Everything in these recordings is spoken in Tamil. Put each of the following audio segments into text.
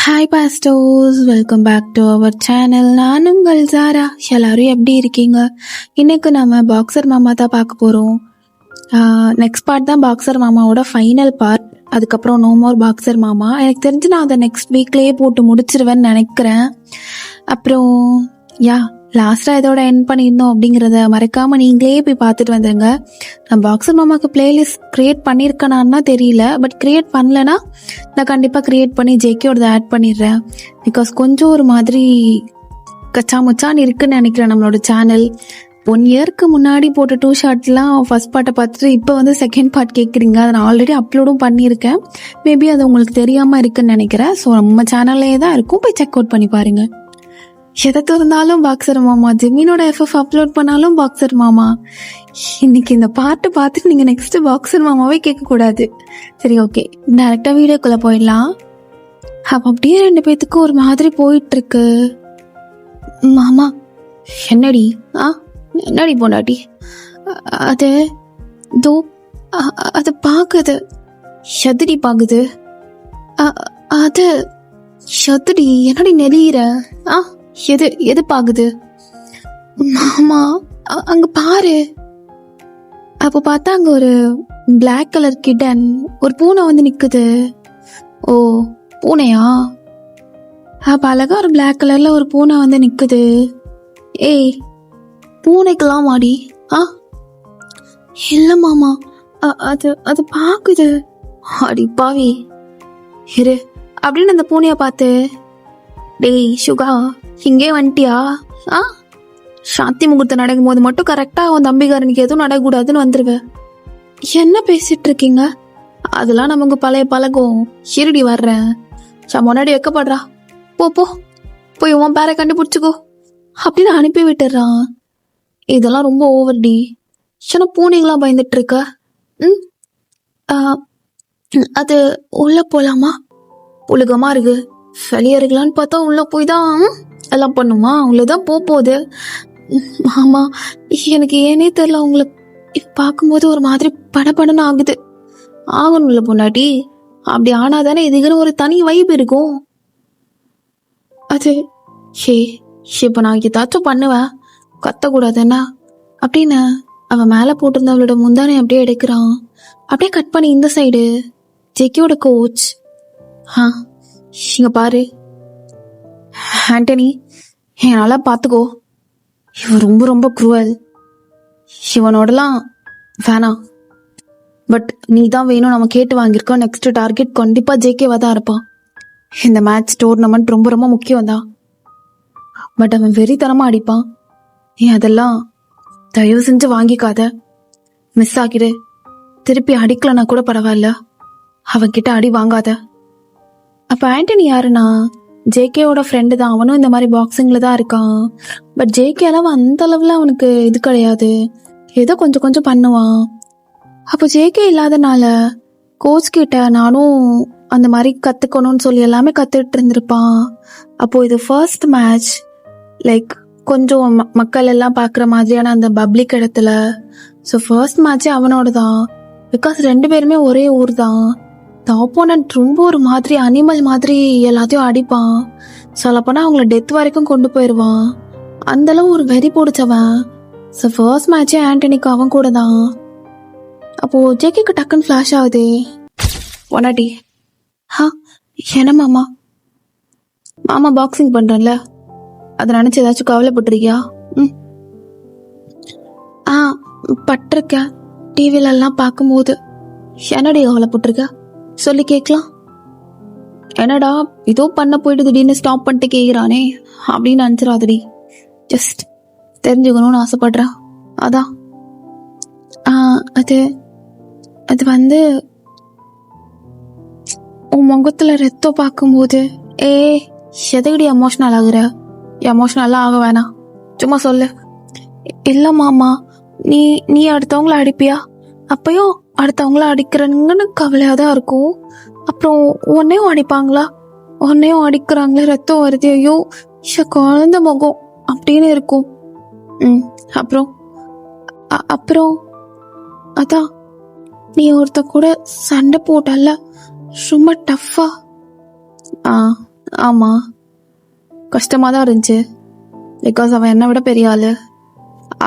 ஹாய் பாஸ்டோஸ், welcome back to our channel. நான் உங்கள் சாரா. எல்லாரும் எப்படி இருக்கீங்க? இன்னைக்கு நம்ம பாக்ஸர் மாமா தான் பார்க்க போகிறோம். நெக்ஸ்ட் பார்ட் தான் பாக்ஸர் மாமாவோட ஃபைனல் பார்ட். அதுக்கப்புறம் நோ மோர் பாக்ஸர் மாமா. எனக்கு தெரிஞ்சு நான் அதை நெக்ஸ்ட் வீக்லேயே போட்டு முடிச்சிருவேன்னு நினைக்கிறேன். அப்புறம் லாஸ்ட்டாக இதோட எண்ட் பண்ணியிருந்தோம் அப்படிங்கிறத மறக்காமல் நீங்களே போய் பார்த்துட்டு வந்துடுங்க. நான் பாக்ஸர் மாமாவுக்கு பிளேலிஸ்ட் க்ரியேட் பண்ணியிருக்கேனான்னா தெரியல, பட் க்ரியேட் பண்ணலன்னா நான் கண்டிப்பாக க்ரியேட் பண்ணி ஜேகேயோட ஆட் பண்ணிடுறேன். பிகாஸ் கொஞ்சம் ஒரு மாதிரி கச்சா முச்சான்னு இருக்குன்னு நினைக்கிறேன். நம்மளோட சேனல் 1 இயருக்கு முன்னாடி போட்ட 2 ஷார்ட்லாம் ஃபர்ஸ்ட் பார்ட்டை பார்த்துட்டு இப்போ வந்து செகண்ட் பார்ட் கேட்குறீங்க. அதை நான் ஆல்ரெடி அப்லோடும் பண்ணியிருக்கேன். மேபி அது உங்களுக்கு தெரியாமல் இருக்குன்னு நினைக்கிறேன். ஸோ நம்ம சேனல்லே தான் இருக்கும், போய் செக் அவுட் பண்ணி பாருங்கள். எதை திறந்தாலும் பாக்ஸர் மாமா, ஜெமீனோட எஃப்எஃப் அப்லோட் பண்ணாலும் பாக்ஸர் மாமா. இன்னைக்கு இந்த பாட்டை பார்த்துட்டு நீங்கள் நெக்ஸ்ட் பாக்ஸர் மாமாவே கேட்கக்கூடாது. சரி, ஓகே, டைரெக்டாக வீடியோக்குள்ளே போயிடலாம். அப்போ அப்படியே 2 பேத்துக்கும் ஒரு மாதிரி போயிட்டு இருக்கு. மாமா என்னடி என்னடி பொண்டாட்டி? அது தோ அது பாக்குது. எதுடி பாக்குது? அது எதுடி? என்னடி நெளியிற? எது எது பாக்குது? மாமா அங்க பாரு. அப்ப பார்த்தா அங்க ஒரு பிளாக் கலர் கிட்டன், ஒரு பூனை வந்து நிக்குது. ஓ, பூனையா? அப்ப அழகா ஒரு பிளாக் கலர்ல ஒரு பூனை வந்து நிக்குது. ஏய், பூனைக்கெல்லாம் மாடி? இல்ல மாமா, அது அது பாக்குது. அடி பாவி, இரு அப்படின்னு அந்த பூனைய பார்த்து, டேய் சுகா, இங்கே வந்துட்டியா? சாந்தி முகூர்த்தம் நடக்கும் போது மட்டும் கரெக்டா அவன் தம்பிக்காரனுக்கு எதுவும் நடக்கூடாதுன்னு வந்துருவ. என்ன பேசிட்டு இருக்கீங்க? அதெல்லாம் நமக்கு பழைய பழகம். இருடி வர்றேன். முன்னாடி வைக்கப்படுறா. போ போ, போய் உன் பேரை கண்டுபிடிச்சுக்கோ அப்படின்னு அனுப்பி விட்டுறான். இதெல்லாம் ரொம்ப ஓவர் டி. சின்ன பூனைங்களா பயந்துட்டு இருக்க? அது உள்ள போலாமா? உலகமா இருக்கு. வெளியே இருக்கலான்னு பார்த்தா உள்ள போய் தான் எல்லாம் பண்ணுமா? உள்ளதான் போகுது. ஆமா, எனக்கு ஏனே தெரியல, உங்களை பார்க்கும்போது ஒரு மாதிரி படபடன்னு ஆகுது. ஆகணும்ல பொண்டாட்டி, அப்படி ஆனாதானே இதுக்குன்னு ஒரு தனி வைப் இருக்கும். அது இப்ப நான் ஏதாச்சும் பண்ணுவேன், கத்தக்கூடாதுன்னா அப்படின்னு அவன் மேல போட்டிருந்த அவளோட முந்தானை அப்படியே எடுக்கிறான். அப்படியே கட் பண்ணி இந்த சைடு ஜெக்கியோட கோச். இங்க பாரு ஆண்டனி, என்னால பாத்துக்கோ. இவன் ரொம்ப ரொம்ப குரூவல். இவனோடலாம் வேணாம். பட் நீ தான் வேணும், நம்ம கேட்டு வாங்கியிருக்கோம். நெக்ஸ்ட் டார்கெட் கண்டிப்பா ஜேகேவா தான் இருப்பான். இந்த மேட்ச் டோர்னமெண்ட் ரொம்ப ரொம்ப முக்கியம் தான். பட் அவன் வெறித்தனமா அடிப்பான். அதெல்லாம் தயவு செஞ்சு வாங்கிக்காத. மிஸ் ஆகிடு. திருப்பி அடிக்கலன்னா கூட பரவாயில்ல, அவன்கிட்ட அடி வாங்காத. அப்ப ஆண்டனி யாருன்னா ஜேகேவோட ஃப்ரெண்டு தான். அவனும் இந்த மாதிரி பாக்ஸிங்ல தான் இருக்கான். பட் ஜேகே அளவு அந்த அளவுல அவனுக்கு இது கிடையாது. ஏதோ கொஞ்சம் கொஞ்சம் பண்ணுவான். அப்போ ஜேகே இல்லாதனால கோச் கிட்ட நானும் அந்த மாதிரி கத்துக்கணும்னு சொல்லி எல்லாமே கத்துட்டு இருந்திருப்பான். அப்போ இது ஃபர்ஸ்ட் மேட்ச், லைக் கொஞ்சம் மக்கள் எல்லாம் பாக்குற மாதிரியான அந்த பப்ளிக் இடத்துல. ஸோ ஃபர்ஸ்ட் மேட்சே அவனோட தான். பிகாஸ் 2 பேருமே ஒரே ஊர் தான். ஆப்போனன்ட் ரொம்ப ஒரு மாதிரி அனிமல் மாதிரி எல்லாத்தையும் அடிப்பான். சொல்லப்போனா அவங்கள டெத் வரைக்கும் கொண்டு போயிடுவான். அந்த அளவு ஒரு வெறி பிடிச்சவன். ஸோ ஃபர்ஸ்ட் மேட்சே ஆண்டனிக்கு அவன் கூட தான். அப்போ ஜேகேக்கு டக்குன்னு ஃபிளாஷ் ஆகுது. பொண்டாட்டி, என்ன மாமா? மாமா பாக்ஸிங் பண்றேன்ல, அதை நினைச்சு ஏதாச்சும் கவலைப்பட்டிருக்கியா? பட்டிருக்க. டிவில எல்லாம் பார்க்கும்போது. என்னடி கவலைப்பட்டிருக்க சொல்லி கேட்கலாம். என்னடா இதோ பண்ண போயிட்டு திடீர்னு ஸ்டாப் பண்ணிட்டு கேட்கிறானே அப்படின்னு நினைச்சிடாதடி. ஜஸ்ட் தெரிஞ்சுக்கணும்னு ஆசைப்படுறேன், அதான். அது அது வந்து உன் முகத்துல ரத்தம் பார்க்கும்போது. எதுக்கடி எமோஷனல் ஆகுற? எமோஷனல்லாம் ஆக வேணாம், சும்மா சொல்லு. இல்ல மாமா, நீ அடுத்தவங்கள அடிப்பியா? அப்பயும் அடுத்தவங்கள அடிக்கிறனுங்கன்னு கவலையா தான் இருக்கும். அப்புறம் உன்னையும் அடிப்பாங்களா? உன்னையும் அடிக்கிறாங்களே, ரத்தம் வருது, ஐயோ குழந்த முகம் அப்படின்னு இருக்கும். அப்புறம் அப்புறம் அதான் நீ ஒருத்த கூட சண்டை போட்டல்ல, ரொம்ப டஃப்பா. ஆமாம், கஷ்டமாக தான் இருந்துச்சு. பிகாஸ் அவன் என்னை விட பெரிய ஆள்,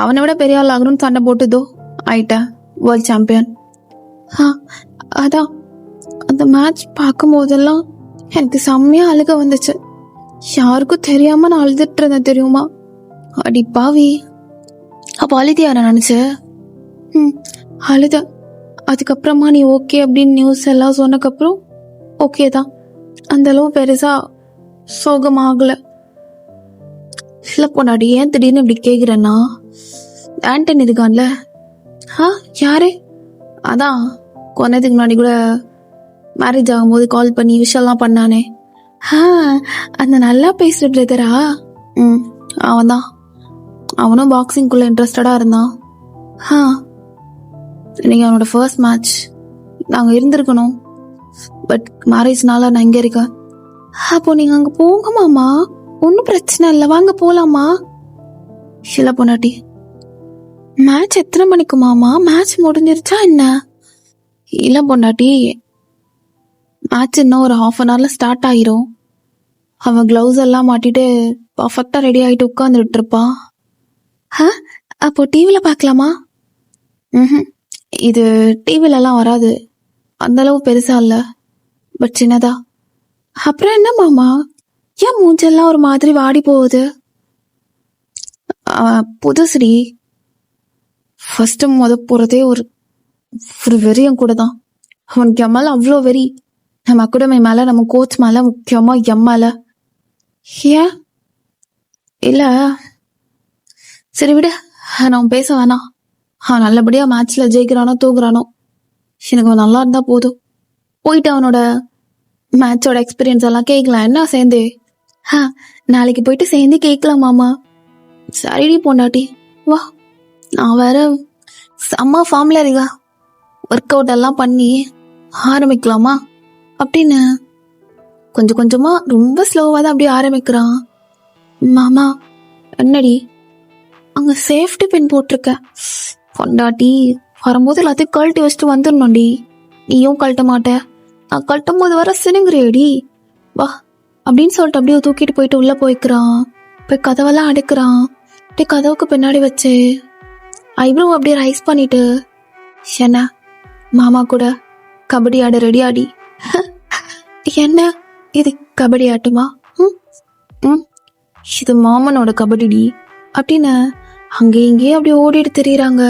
அவனை விட பெரிய ஆள் ஆகணும்னு சண்டை போட்டுதோ ஆயிட்டேன் வேர்ல்ட் சாம்பியன். அதான் அந்த மேட்ச் பார்க்கும் போதெல்லாம் எனக்கு செம்மையாக அழுக வந்துச்சு. யாருக்கும் தெரியாமல் நான் அழுதுட்டு இருந்தேன் தெரியுமா? அடி பாவி. அப்போ அழுதியா நான் நினச்சேன். அழுத. அதுக்கப்புறமா நீ ஓகே அப்படின்னு நியூஸ் எல்லாம் சொன்னக்கப்புறம் ஓகே தான். அந்தளவு பெருசாக சோகமாகலை. இல்லை பொண்ணாடி, ஏன் திடீர்னு இப்படி கேட்குறேன்னா, ஆண்டன் இருக்கான்ல, யாரு? அதான் கொஞ்சத்துக்கு முன்னாடி கூட மேரேஜ் ஆகும்போது கால் பண்ணி விஷயம்லாம் பண்ணானே. அந்த நல்லா பேசுகிற பிரதரா? அவன் தான். அவனும் பாக்ஸிங்குள்ளே இன்ட்ரெஸ்டடாக இருந்தான். நீங்கள் அவனோட ஃபர்ஸ்ட் மேட்ச் நாங்கள் இருந்திருக்கணும், பட் மேரேஜ்னால நான் இங்கே இருக்கேன். அப்போ நீங்கள் அங்கே போங்க மாமா, ஒன்றும் பிரச்சனை இல்லை, வாங்க போகலாமா? இல்லை பொண்டாட்டி, மேட்ச் எத்தனை மணிக்கு மாமா? மேட்ச் முடிஞ்சிருச்சா என்ன? இல்லை பொண்டாட்டி, மேட்ச் இன்னும் ஒரு 1/2 hour ஸ்டார்ட் ஆகிரும். அவன் க்ளவுஸ் எல்லாம் மாட்டிட்டு பர்ஃபெக்டாக ரெடி ஆகிட்டு உட்காந்துட்டு இருப்பான். அப்போ டிவியில் பார்க்கலாமா? இது டிவிலலாம் வராது, அந்தளவு பெருசா இல்லை, பட் சின்னதா. அப்புறம் என்ன மாமா, ஏன் மூஞ்செல்லாம் ஒரு மாதிரி வாடி போகுது? புதுசுடி, ஃபர்ஸ்ட்டு போகிறதே ஒரு வெறியம் கூட தான். அவனுக்கு என் மேலே அவ்வளோ வெறி. நம்ம அகாடமி மேலே, நம்ம கோச் மேலே, முக்கியமாக எம் மேலே. ஏன்? இல்லை, சரி விடு, நான் பேச வேணாம். அவன் நல்லபடியாக மேட்ச்சில் ஜெயிக்கிறானோ தூக்குறானோ, எனக்கு அவன் நல்லா இருந்தால் போதும். போயிட்டு அவனோட மேட்சோட எக்ஸ்பீரியன்ஸ் எல்லாம் கேட்கலாம் என்ன சேர்ந்து. நாளைக்கு போயிட்டு சேர்ந்து கேட்கலாம் மாமா. சரிடி பொண்டாட்டி, வா. நான் வேற செம்ம ஃபார்ம்ல இருக்கா, ஒர்க் அவுட் எல்லாம் பண்ணி ஆரம்பிக்கலாமா அப்படின்னு கொஞ்சம் கொஞ்சமாக ரொம்ப ஸ்லோவாக தான் அப்படியே ஆரம்பிக்கிறான். மாமா என்னடி, அங்கே சேஃப்டி பின் போட்டிருக்கேன். பொண்டாட்டி வரும்போது எல்லாத்தையும் கழட்டி வச்சுட்டு வந்துடணும்டி. நீயும் கழட்ட மாட்டேன், நான் கழட்டும் போது வர சினுங்குறியடி. வா அப்படின்னு சொல்லிட்டு அப்படியே தூக்கிட்டு போயிட்டு உள்ளே போய்க்கிறான். போய் கதவெல்லாம் அடைக்கிறான். அப்படியே கதவுக்கு பின்னாடி வச்சு ஐப்ரோ அப்படியே ரைஸ் பண்ணிட்டு, என்ன மாமா கூட கபடி ஆட ரெடி ஆடி. என்ன இது கபடி ஆட்டுமா? இது மாமனோட கபடிடி அப்படின்னு அங்கே இங்கேயே அப்படியே ஓடிட்டு தெரியுறாங்க.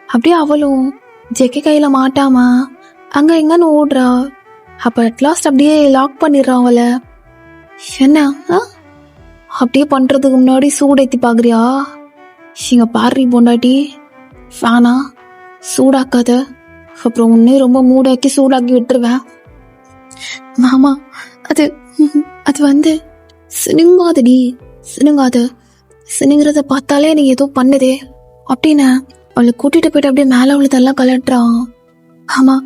அப்படியே அவளும் ஜெக்கி கையில் மாட்டாமா அங்கே எங்கன்னு ஓடுறா. அப்போ அட்லாஸ்ட் அப்படியே லாக் பண்ணிடுறான் அவளை. என்ன அப்படியே பண்ணுறதுக்கு முன்னாடி சூடேற்றி பார்க்குறியா? இங்கே பாரு பொண்டாட்டி, ஃபேனா சூடாக்காத, அப்புறம் உன்னே ரொம்ப மூடாக்கி சூடாக்கி விட்டுருவேன். மாமா அது வந்து சினுங்காதடி, சினுங்கிறத பார்த்தாலே நீ ஏதோ பண்ணுதே அப்படின்னு அவளை கூட்டிகிட்டு போயிட்டு அப்படியே மேலே உள்ளதெல்லாம் கலட்டுறான். ஆமாம்,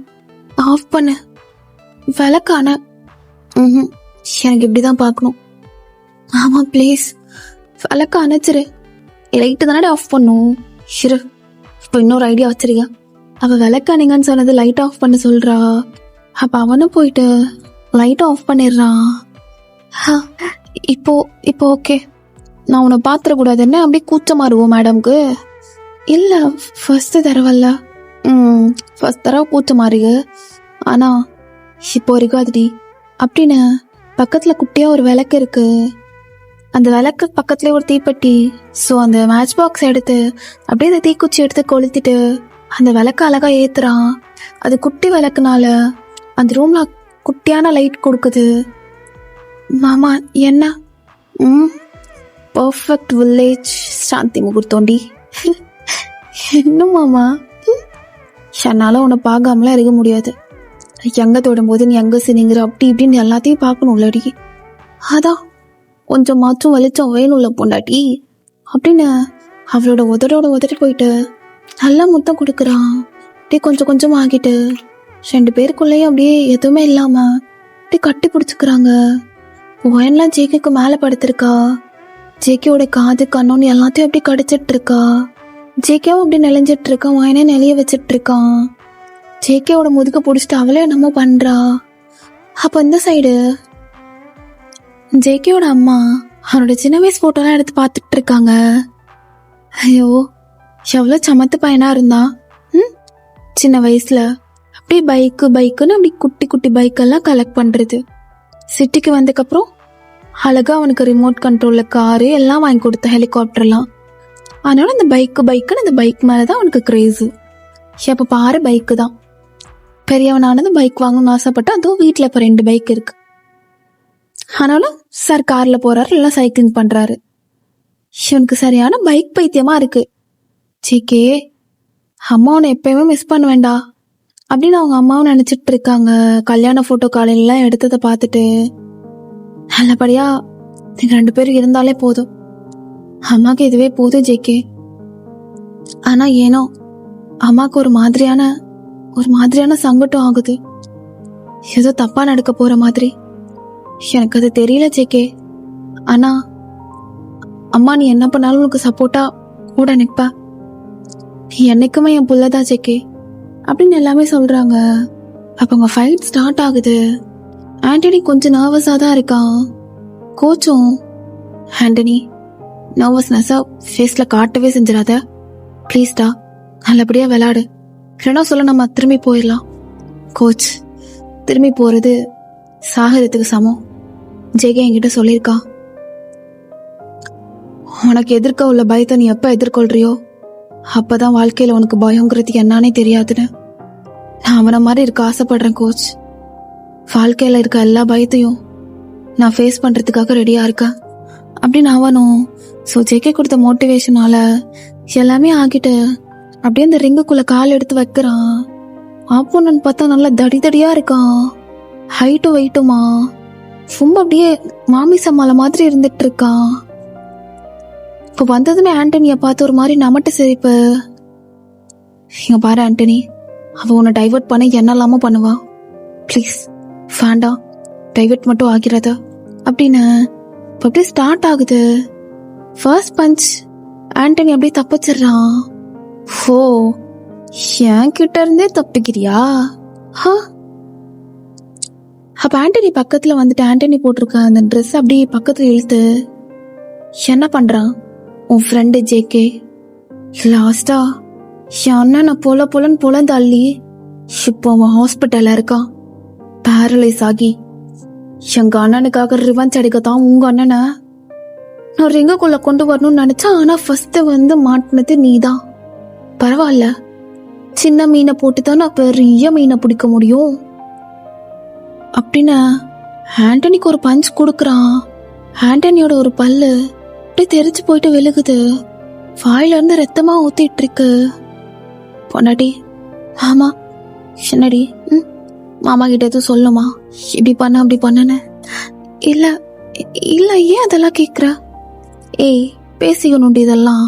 ஆஃப் பண்ணு விளக்கான. எனக்கு இப்படி தான் பார்க்கணும். ஆமாம் ப்ளீஸ், விளக்க அணைச்சிரு. லைட்டு தானே ஆஃப் பண்ணும். ஷிரு, இப்போ இன்னொரு ஐடியா வச்சிருக்கேன். அவள் விளக்கானீங்கன்னு சொன்னது லைட் ஆஃப் பண்ண சொல்கிறா. அப்போ அவனும் போயிட்டு லைட்டை ஆஃப் பண்ணிடுறான். இப்போ ஓகே, நான் உன்னை பார்த்துடக்கூடாது என்ன அப்படியே கூச்சமாக இருக்கும் மேடம்க்கு. இல்லை ஃபஸ்ட்டு தடவைல்ல, ஃபஸ்ட் தடவை கூச்சமாக இருக்கு, ஆனால் இப்போ இருக்காதுடி அப்படின்னு பக்கத்தில் குட்டியாக ஒரு விளக்கு இருக்கு. அந்த விளக்கு பக்கத்துலேயே ஒரு தீப்பெட்டி. ஸோ அந்த மேட்ச் பாக்ஸ் எடுத்து அப்படியே அந்த தீக்குச்சி எடுத்து கொளுத்திட்டு அந்த விளக்கு அழகாக ஏற்றுறான். அது குட்டி விளக்குனால அந்த ரூமில் குட்டியான லைட் கொடுக்குது. மாமா என்ன? பர்ஃபெக்ட் வில்லேஜ் சாந்தி முகூர்த்தோண்டி. என்ன மாமா, என்னால் உன்னை பார்க்காமலாம் இருக்க முடியாது. எங்கே தொடும்போது நீ எங்கே சினிங்கிற அப்படி இப்படின்னு எல்லாத்தையும் பார்க்கணும்லடி. அதான் கொஞ்சமாச்சும் வெளிச்சம் வேணும்ல பொண்டாட்டி அப்படின்னு அவளோட உதட்டு போயிட்டு நல்லா முத்தம் கொடுக்குறான். அப்படியே கொஞ்சம் கொஞ்சம் ஆகிட்டு 2 பேருக்குள்ளேயும் அப்படியே எதுவுமே இல்லாமல் அப்படியே கட்டி பிடிச்சிக்கிறாங்க. ஒயன்லாம் ஜேக்கிக்கு மேலே படுத்திருக்கா. ஜேக்கியோட காது கண்ணோன்னு எல்லாத்தையும் அப்படியே கடிச்சிட்டு இருக்கா. ஜேக்கியாவும் அப்படி நெளிஞ்சிட்டு இருக்கான், ஒயனே நெளிய வச்சிட்டு இருக்கான். ஜேக்கியோட முதுக பிடிச்சிட்டு அவளே என்னமோ பண்ணுறா. அப்போ இந்த சைடு ஜேகேயோட அம்மா அவனோட சின்ன வயசு போட்டோலாம் எடுத்து பார்த்துட்டு இருக்காங்க. ஐயோ, எவ்வளோ சமத்து பையனா இருந்தான். சின்ன வயசுல அப்படியே பைக்குன்னு அப்படி குட்டி குட்டி பைக்கெல்லாம் கலெக்ட் பண்றது. சிட்டிக்கு வந்ததுக்கப்புறம் அழகா அவனுக்கு ரிமோட் கண்ட்ரோல்ல காரு எல்லாம் வாங்கி கொடுத்த, ஹெலிகாப்டர்லாம். அதனால அந்த பைக்குன்னு அந்த பைக் மேலதான் அவனுக்கு கிரேஸு. எப்ப பாரு பைக்கு தான். பெரியவனானது பைக் வாங்கணும்னு ஆசைப்பட்டு அதுவும் வீட்டில் இப்போ 2 பைக் இருக்கு. ஆனாலும் சார் கார்ல போறாரு, இல்லை சைக்கிளிங் பண்றாரு. இவனுக்கு சரியான பைக் பைத்தியமா இருக்கு. ஜேகே, அம்மா உன்னை எப்பயுமே மிஸ் பண்ண வேண்டா அப்படின்னு அவங்க அம்மாவும் நினைச்சிட்டு இருக்காங்க. கல்யாண போட்டோ காலையிலாம் எடுத்ததை பார்த்துட்டு நல்லபடியா நீங்க 2 பேரும் இருந்தாலே போதும், அம்மாக்கு இதுவே போதும் ஜேகே. ஆனா ஏனோ அம்மாக்கு ஒரு மாதிரியான சங்கடம் ஆகுது. ஏதோ தப்பா நடக்க போற மாதிரி. எனக்கு அது தெரியல ஜேகே. ஆனா அம்மா நீ என்ன பண்ணாலும் உனக்கு சப்போர்ட்டா கூட நிற்ப. நீ என்னைக்குமே என் புள்ளதான் ஜேகே அப்படின்னு எல்லாமே சொல்றாங்க. அப்ப உங்க ஃபைட் ஸ்டார்ட் ஆகுது. ஆண்டனி கொஞ்சம் நர்வஸா தான் இருக்கான். கோச்சும், ஆண்டனி நர்வஸ்னஸா ஃபேஸ்ல காட்டவே செஞ்சிடாத ப்ளீஸ்டா, நல்லபடியா விளையாடு, இல்லைன்னா சொல்ல நம்ம திரும்பி போயிடலாம். கோச், திரும்பி போறது சாகரத்துக்கு சமம். ஜேகே என்கிட்ட சொல்லியிருக்கா. உனக்கு எதிர்க்க உள்ள பயத்தை நீ எப்ப எதிர்கொள்றியோ அப்பதான் வாழ்க்கையில உனக்கு பயங்கிறது என்னன்னே தெரியாதுன்னு. நான் அவனை மாதிரி இருக்க ஆசைப்படுறேன் கோச். வாழ்க்கையில இருக்க எல்லா பயத்தையும் நான் ஃபேஸ் பண்றதுக்காக ரெடியா இருக்கேன் அப்படின்னு அவனும். ஸோ ஜேகே கொடுத்த மோட்டிவேஷனால எல்லாமே ஆகிட்டு அப்படியே அந்த ரிங்குக்குள்ள கால் எடுத்து வைக்கிறான். ஆப்போனன் பார்த்தா நல்லா தடிதடியா இருக்கான். ஹைட்டும் வெயிட்டுமா ரொம்ப அப்படியே மாமி சமாள மாதிரி இருந்துட்டு இருக்கான். இப்போ வந்ததுமே ஆண்டனியை பார்த்து ஒரு மாதிரி நமட்டு சிரிப்பு. இங்க பாரு ஆண்டனி, அவ உன்னை டைவர்ட் பண்ண என்னெல்லாமோ பண்ணுவா. ப்ளீஸ் வேண்டாம், டைவர்ட் மட்டும் ஆகிறத அப்படின்னு. இப்போ அப்படியே ஸ்டார்ட் ஆகுது. ஃபர்ஸ்ட் பஞ்ச் ஆண்டனி அப்படியே தப்பிச்சிடுறான். ஓ, என் கிட்ட இருந்தே தப்பிக்கிறியா? அப்ப ஆண்டனி பக்கத்துல வந்துட்டு ஆண்டனி போட்டிருக்க அந்த ட்ரெஸ் அப்படியே பக்கத்துல இழுத்து என்ன பண்றான் உன் ஃப்ரெண்டு ஜேகே. லாஸ்டா என் அண்ணனை பொலன்னு தள்ளி இப்போ அவன் ஹாஸ்பிட்டல்ல இருக்கான், பேரலைஸ் ஆகி. எங்க அண்ணனுக்காக ரிவெஞ்ச் அடிக்கத்தான் உங்க அண்ணனை நான் ரிங்குக்குள்ள கொண்டு வரணும்னு நினைச்சேன். ஆனா ஃபர்ஸ்ட் வந்து மாட்டினது நீதான். பரவாயில்ல, சின்ன மீனை போட்டுதான் நான் பெரிய மீனை பிடிக்க முடியும் அப்படின்னு ஆண்டனிக்கு ஒரு பஞ்ச் கொடுக்குறான். ஆண்டனியோட ஒரு பல்லு அப்படியே தெரிச்சு போயிட்டு விழுகுது. வாயில இருந்து ரத்தமா ஊத்திட்டு இருக்கு. பொண்டாட்டி, ஆமா என்னடி, மாமா கிட்ட எதுவும் சொல்லுமா இப்படி பண்ண அப்படி பண்ணனு? இல்ல இல்ல, ஏன் அதெல்லாம் கேக்குற? ஏய் பேசிக்கணும் இதெல்லாம்.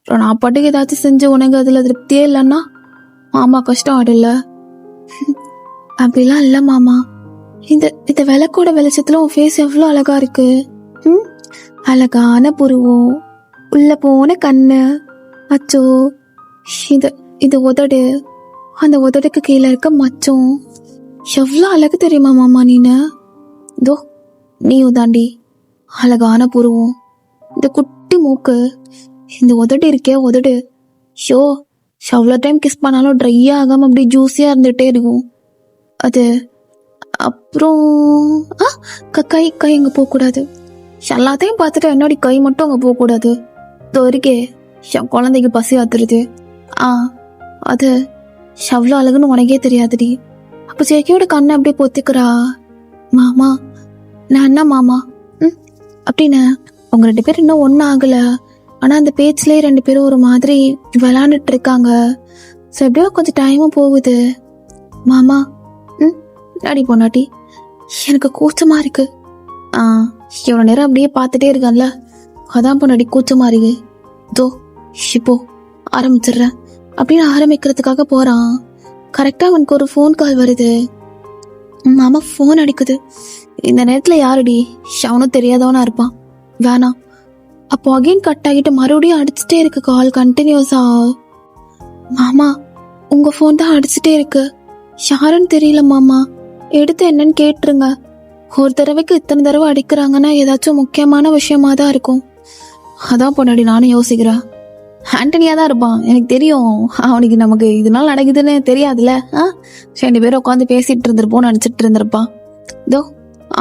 நான் பாட்டுக்கு ஏதாச்சும் செஞ்சு உனக்கு அதுல திருப்தியே இல்லைன்னா மாமா கஷ்டம் ஆடுல. அப்படிலாம் இல்ல மாமா, இந்த விளக்கோட வெளிச்சத்துல உன் ஃபேஸ் எவ்வளவு அழகா இருக்கு. அழகான புருவம், உள்ள போன கண்ணு, அச்சோ இது உதடு, அந்த உதடுக்கு கீழே இருக்க மச்சம் எவ்வளவு அழகு தெரியுமா மாமா நீனு. இதோ நீயும் தாண்டி அழகான புருவம், இந்த குட்டி மூக்கு, இந்த உதடு இருக்கே உதடு, ஷோ எவ்வளோ டைம் கிஸ் பண்ணாலும் ட்ரை ஆகாம அப்படி ஜூஸியா இருந்துகிட்டே இருக்கும் அது. அப்புறம் கை அங்கே போகக்கூடாது. எல்லாத்தையும் பார்த்துட்டு என்னோட கை மட்டும் அங்கே போகக்கூடாது. இது வரைக்கே என் குழந்தைக்கு பசி ஆத்துருது. அது எவ்வளோ அழகுன்னு உனக்கே தெரியாதுடி. அப்போ ஜேகேயோட கண்ணை அப்படியே பொத்திக்கிறா. மாமா நான் என்ன மாமா அப்படின்னு. அவங்க 2 பேரும் இன்னும் ஒன்றும் ஆகல. ஆனால் அந்த பேச்சிலே 2 பேரும் ஒரு மாதிரி விளாண்டுட்டு இருக்காங்க. ஸோ எப்படியோ கொஞ்சம் டைமும் போகுது. மாமா நாடி பொண்டாட்டி, எனக்கு கூச்சமா இருக்கு. இவ்வளோ நேரம் அப்படியே பார்த்துட்டே இருக்கான்ல, அதான் பொண்டாட்டி கூச்சமா இருக்கு. தோ இப்போ ஆரம்பிச்சிடுறேன் அப்படின்னு ஆரம்பிக்கிறதுக்காக போறான். கரெக்டா அவனுக்கு ஒரு ஃபோன் கால் வருது. மாமா ஃபோன் அடிக்குது. இந்த நேரத்துல யாருடி? அவனும் தெரியாதவனா இருப்பான். வேணாம். அப்போ அகைன் கட் ஆகிட்டு மறுபடியும் அடிச்சுட்டே இருக்கு கால் கண்டினியூஸா. மாமா உங்க ஃபோன் தான் அடிச்சுட்டே இருக்கு, யாருன்னு தெரியல மாமா, எடுத்து என்னன்னு கேட்டுருங்க. ஒரு தடவைக்கு இத்தனை தடவை அடிக்கிறாங்கன்னா ஏதாச்சும் முக்கியமான விஷயமா தான் இருக்கும். அதான் பொண்டாடி நானும் யோசிக்கிறேன். ஆண்டனியா தான் இருப்பான், எனக்கு தெரியும். அவனுக்கு நமக்கு இதனால நடக்குதுன்னு தெரியாதுல்ல. 2 பேரும் உட்காந்து பேசிட்டு இருந்திருப்போம், நினைச்சிட்டு இருந்திருப்பான். இதோ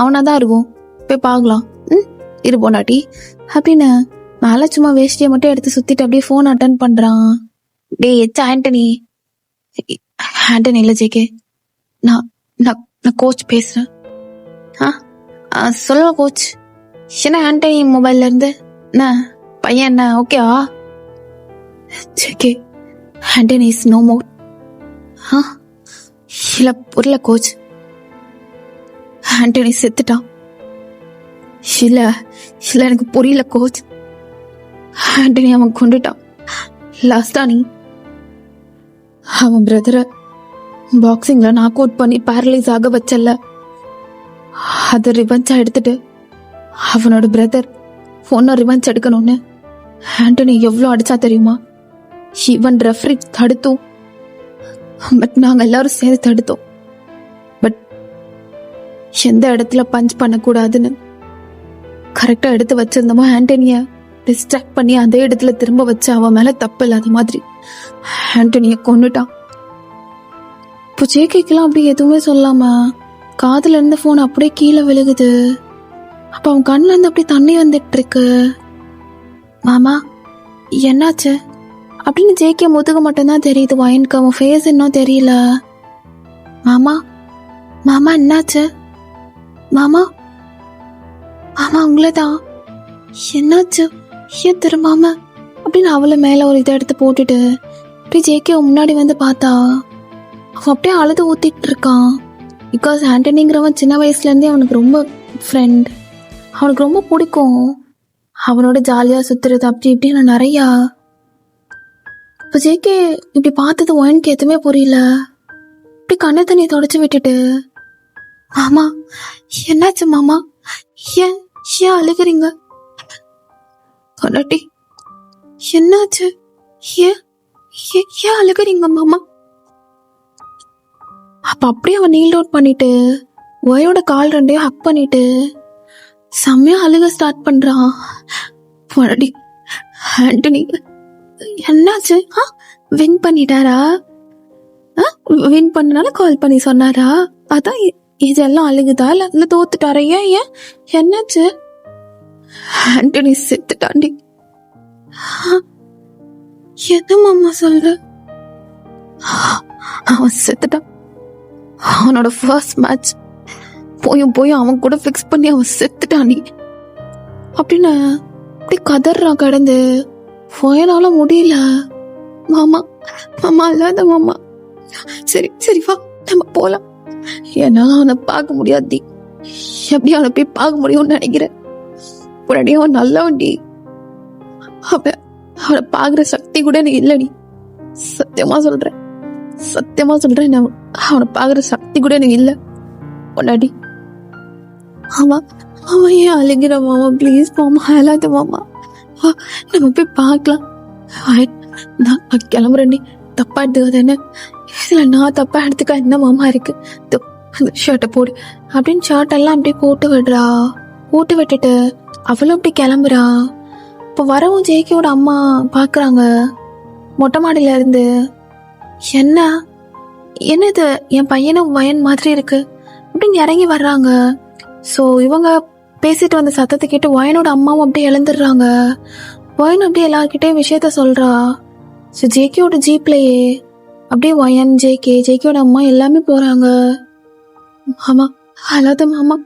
அவனா தான் இருக்கும், போய் பார்க்கலாம். இரு பொண்டாட்டி அப்படின்னு மேல சும்மா வேஷ்டியை மட்டும் எடுத்து சுத்திட்டு அப்படியே போன் அட்டன் பண்றான். டே எச்சா ஆண்டனி. ஆண்டனி இல்ல ஜேகே, நான் நான் கோச் பேசுறேன். சொல்லுங்க கோச். என்ன ஆண்டனி மொபைல்ல இருந்து என்ன பையன் என்ன ஓகேவா? JK, Antony is no more. இல்ல புரியல கோச். ஆண்டனி செத்துட்டான். இல்ல இல்ல எனக்கு புரியல கோச். ஆண்டனி அவன் கொண்டுட்டான். லாஸ்டா நீ அவன் பிரதரை பாக்ஸிங்ல நாக் அவுட் பண்ணி பேரலைஸ் ஆக வச்சல, அத ரிவெஞ்சா எடுத்துட்டு அவனோட பிரதர் பொண்ண ரிவெஞ்ச் எடுக்கணும்னு ஆண்டனி எவ்வளவு அடிச்சா தெரியுமா? ஈவன் ரெஃபரி தடுத்தோம், பட் நாங்க எல்லாரும் சேர்ந்து தடுத்தோம். பட் எந்த இடத்துல பஞ்ச் பண்ணக்கூடாதுன்னு கரெக்டா எடுத்து வச்சிருந்தோமோ ஆண்டனிய டிஸ்ட்ராக்ட் பண்ணி அதே இடத்துல திரும்ப வச்சு அவன் மேல தப்பு இல்லாத மாதிரி ஆண்டனிய கொன்னுட்டான். இப்போ ஜேகேக்கெல்லாம் அப்படி எதுவுமே சொல்லாம காதுல இருந்த போன் அப்படியே கீழே விழுகுது. அப்ப அவன் கண்ணுல இருந்து அப்படி தண்ணி வந்துட்டு இருக்கு. மாமா என்னாச்சு அப்படின்னு ஜேகே முதுக மட்டும்தான் தெரியுது, வயனுக்கு அவன் ஃபேஸ் இன்னும் தெரியல. மாமா மாமா என்னாச்சு? மாமா மாமா உங்களதான் என்னாச்சு? ஏன் திரும்பாம அப்படின்னு அவளை மேல ஒரு இதை எடுத்து போட்டுட்டு அப்படி ஜேகே முன்னாடி வந்து பார்த்தா அவன் அப்படியே அழுது ஊத்திட்டு இருக்கான். பிகாஸ் ஆண்டனிங்கிறவன் சின்ன வயசுல இருந்தே அவனுக்கு ரொம்ப ஃப்ரெண்ட், அவனுக்கு ரொம்ப பிடிக்கும். அவனோட ஜாலியா சுத்துறது அப்படி இப்படின்னு நிறையா. இப்போ ஜேகே இப்படி பார்த்தது ஒயனுக்கு எதுவுமே புரியல. இப்படி கண்ணை தண்ணி தொடச்சு விட்டுட்டு, மாமா என்னாச்சு மாமா? ஏன் ஏன் அழுகுறீங்க? கொண்டாட்டி என்னாச்சு? ஏன் ஏன் அழுகுறீங்க மாமா? அப்ப அப்படியே அவன் நீல் அவுட் பண்ணிட்டு ஒயோட கால் ரெண்டையும் ஹக் பண்ணிட்டு செம்மையா அழுக ஸ்டார்ட் பண்றான். கொண்டாட்டி ஆண்டனி என்னாச்சு? வின் பண்ணிட்டாரா? வின் பண்ணனால கால் பண்ணி சொன்னாரா? அதான் இதெல்லாம் அழுகுதா? இல்ல தோத்துட்டாரா? ஏன் ஏன் என்னாச்சு? ஆண்டனி செத்துட்டாண்டி. என்ன மாமா சொல்ற? அவன் செத்துட்டான். அவனோட ஃபர்ஸ்ட் மேட்ச் போயும் அவன் கூட ஃபிக்ஸ் பண்ணி அவன் செத்துட்டாண்டி அப்படின்னு அப்படி கதறான் கடந்து. போயனால முடியல. மாமா மாமா இல்லாத மாமா. சரி சரி வா நம்ம போலாம். என்னால அவனை பார்க்க முடியாது. எப்படி அவனை போய் பார்க்க முடியும்னு நினைக்கிறேன். உடனே அவன் நல்லவன்டி. அவனை பார்க்குற சக்தி கூட எனக்கு இல்லடி. சத்தியமா சொல்றேன் அவனை பார்க்குற சக்தி கூட எனக்கு இல்லை பொண்டாடி. அவன் ஏன் அழுகிற மாமா? ப்ளீஸ் மாமா அழாத மாமா, நம்ம போய் பார்க்கலாம். நான் கிளம்புறேன்டி, தப்பா எடுத்துக்காத என்ன. இதுல நான் தப்பா எடுத்துக்க என்ன மாமா இருக்கு? அந்த ஷர்ட்டை போடு அப்படின்னு ஷர்ட் எல்லாம் அப்படியே போட்டு விட்டுட்டு அவளும் அப்படி கிளம்புறா. இப்போ வரவும் ஜேகேயோட அம்மா பாக்குறாங்க மொட்டை மாடியில இருந்து. என்னது என் பையனும் வயன் மாதிரி இருக்கு அப்படின்னு இறங்கி வர்றாங்க. ஸோ இவங்க பேசிட்டு வந்த சத்தத்தை கேட்டு வயனோட அம்மாவும் அப்படியே எழுந்துடுறாங்க. வயன் அப்படியே எல்லார்கிட்டையும் விஷயத்த சொல்றா. ஸோ ஜேகேயோட ஜீப்லயே அப்படியே வயன் ஜேகேயோட அம்மா எல்லாமே போறாங்க. மாமா அழாத மாமா,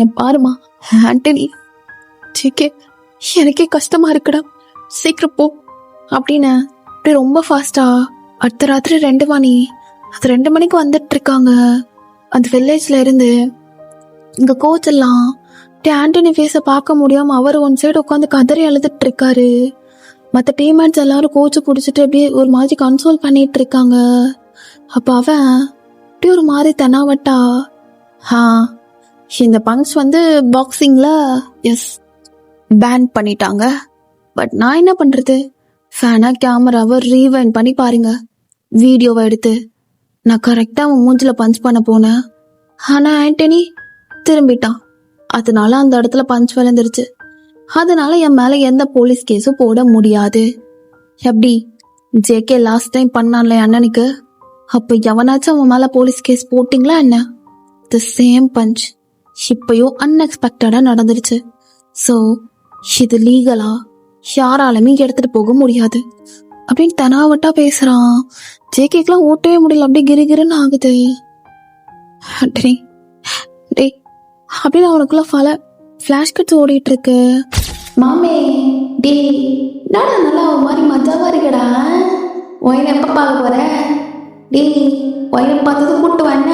என் பாருமா ஆண்டனி. ஜேகே எனக்கே கஷ்டமா இருக்குடா, சீக்கிரம் போ அப்படின்னு அப்படியே ரொம்ப ஃபாஸ்டா அடுத்த ராத்திரி 2 மணி. அது 2 மணிக்கு வந்துட்டு இருக்காங்க அந்த வில்லேஜ்ல இருந்து. இங்க கோச் எல்லாம் ஆண்டனி ஃபேஸ பார்க்க முடியாம அவர் ஒன் சைடு உட்காந்து கதறி அழுதுட்டு இருக்காரு. மற்ற டீம்மேட்ஸ் எல்லாரும் கோச்சை பிடிச்சிட்டு அப்படியே ஒரு மாதிரி கன்சோல் பண்ணிட்டு இருக்காங்க. அப்ப அவன் அப்படியே ஒரு மாதிரி தெனாவட்டா, இந்த பங்க்ஸ் வந்து பாக்ஸிங்ல எஸ் பேன் பண்ணிட்டாங்க. பட் நான் என்ன பண்றது? ஃபேனா கேமராவை ரீவைண்ட் பண்ணி பாருங்க, வீடியோவை எடுத்து நான் கரெக்டா அவன் மூஞ்சில பஞ்ச் பண்ண போனேன். ஆனால் ஆண்டனி திரும்பிட்டான். அதனால அந்த இடத்துல பஞ்ச் விழுந்துருச்சு. அதனால என் மேலே எந்த போலீஸ் கேஸும் போட முடியாது. எப்படி ஜேகே லாஸ்ட் டைம் பண்ணான்ல அண்ணனுக்கு, அப்போ எவனாச்சும் அவன் மேலே போலீஸ் கேஸ் போட்டிங்களா என்ன? தி சேம் பஞ்ச் இப்பயும் அன்எக்ஸ்பெக்டடாக நடந்துருச்சு. ஸோ இது லீகலா யாராலுமே எடுத்துட்டு போக முடியாது அப்படின்னு தனாவட்டா பேசுறான். ஜேகேக்கெல்லாம் ஓட்டவே முடியல, அப்படியே கிரிகிருன்னு ஆகுது. டே அப்படின்னு அவனுக்குள்ள பல ஃப்ளாஷ்கட்ஸ் ஓடிட்டு இருக்கு. மாமே டே நாடா நல்லா ஒரு மாதிரி மஜாவா இருக்கடா. ஒயினை எப்போ பார்க்க போற? டே ஒயினை பார்த்தது கூட்டு வண்ண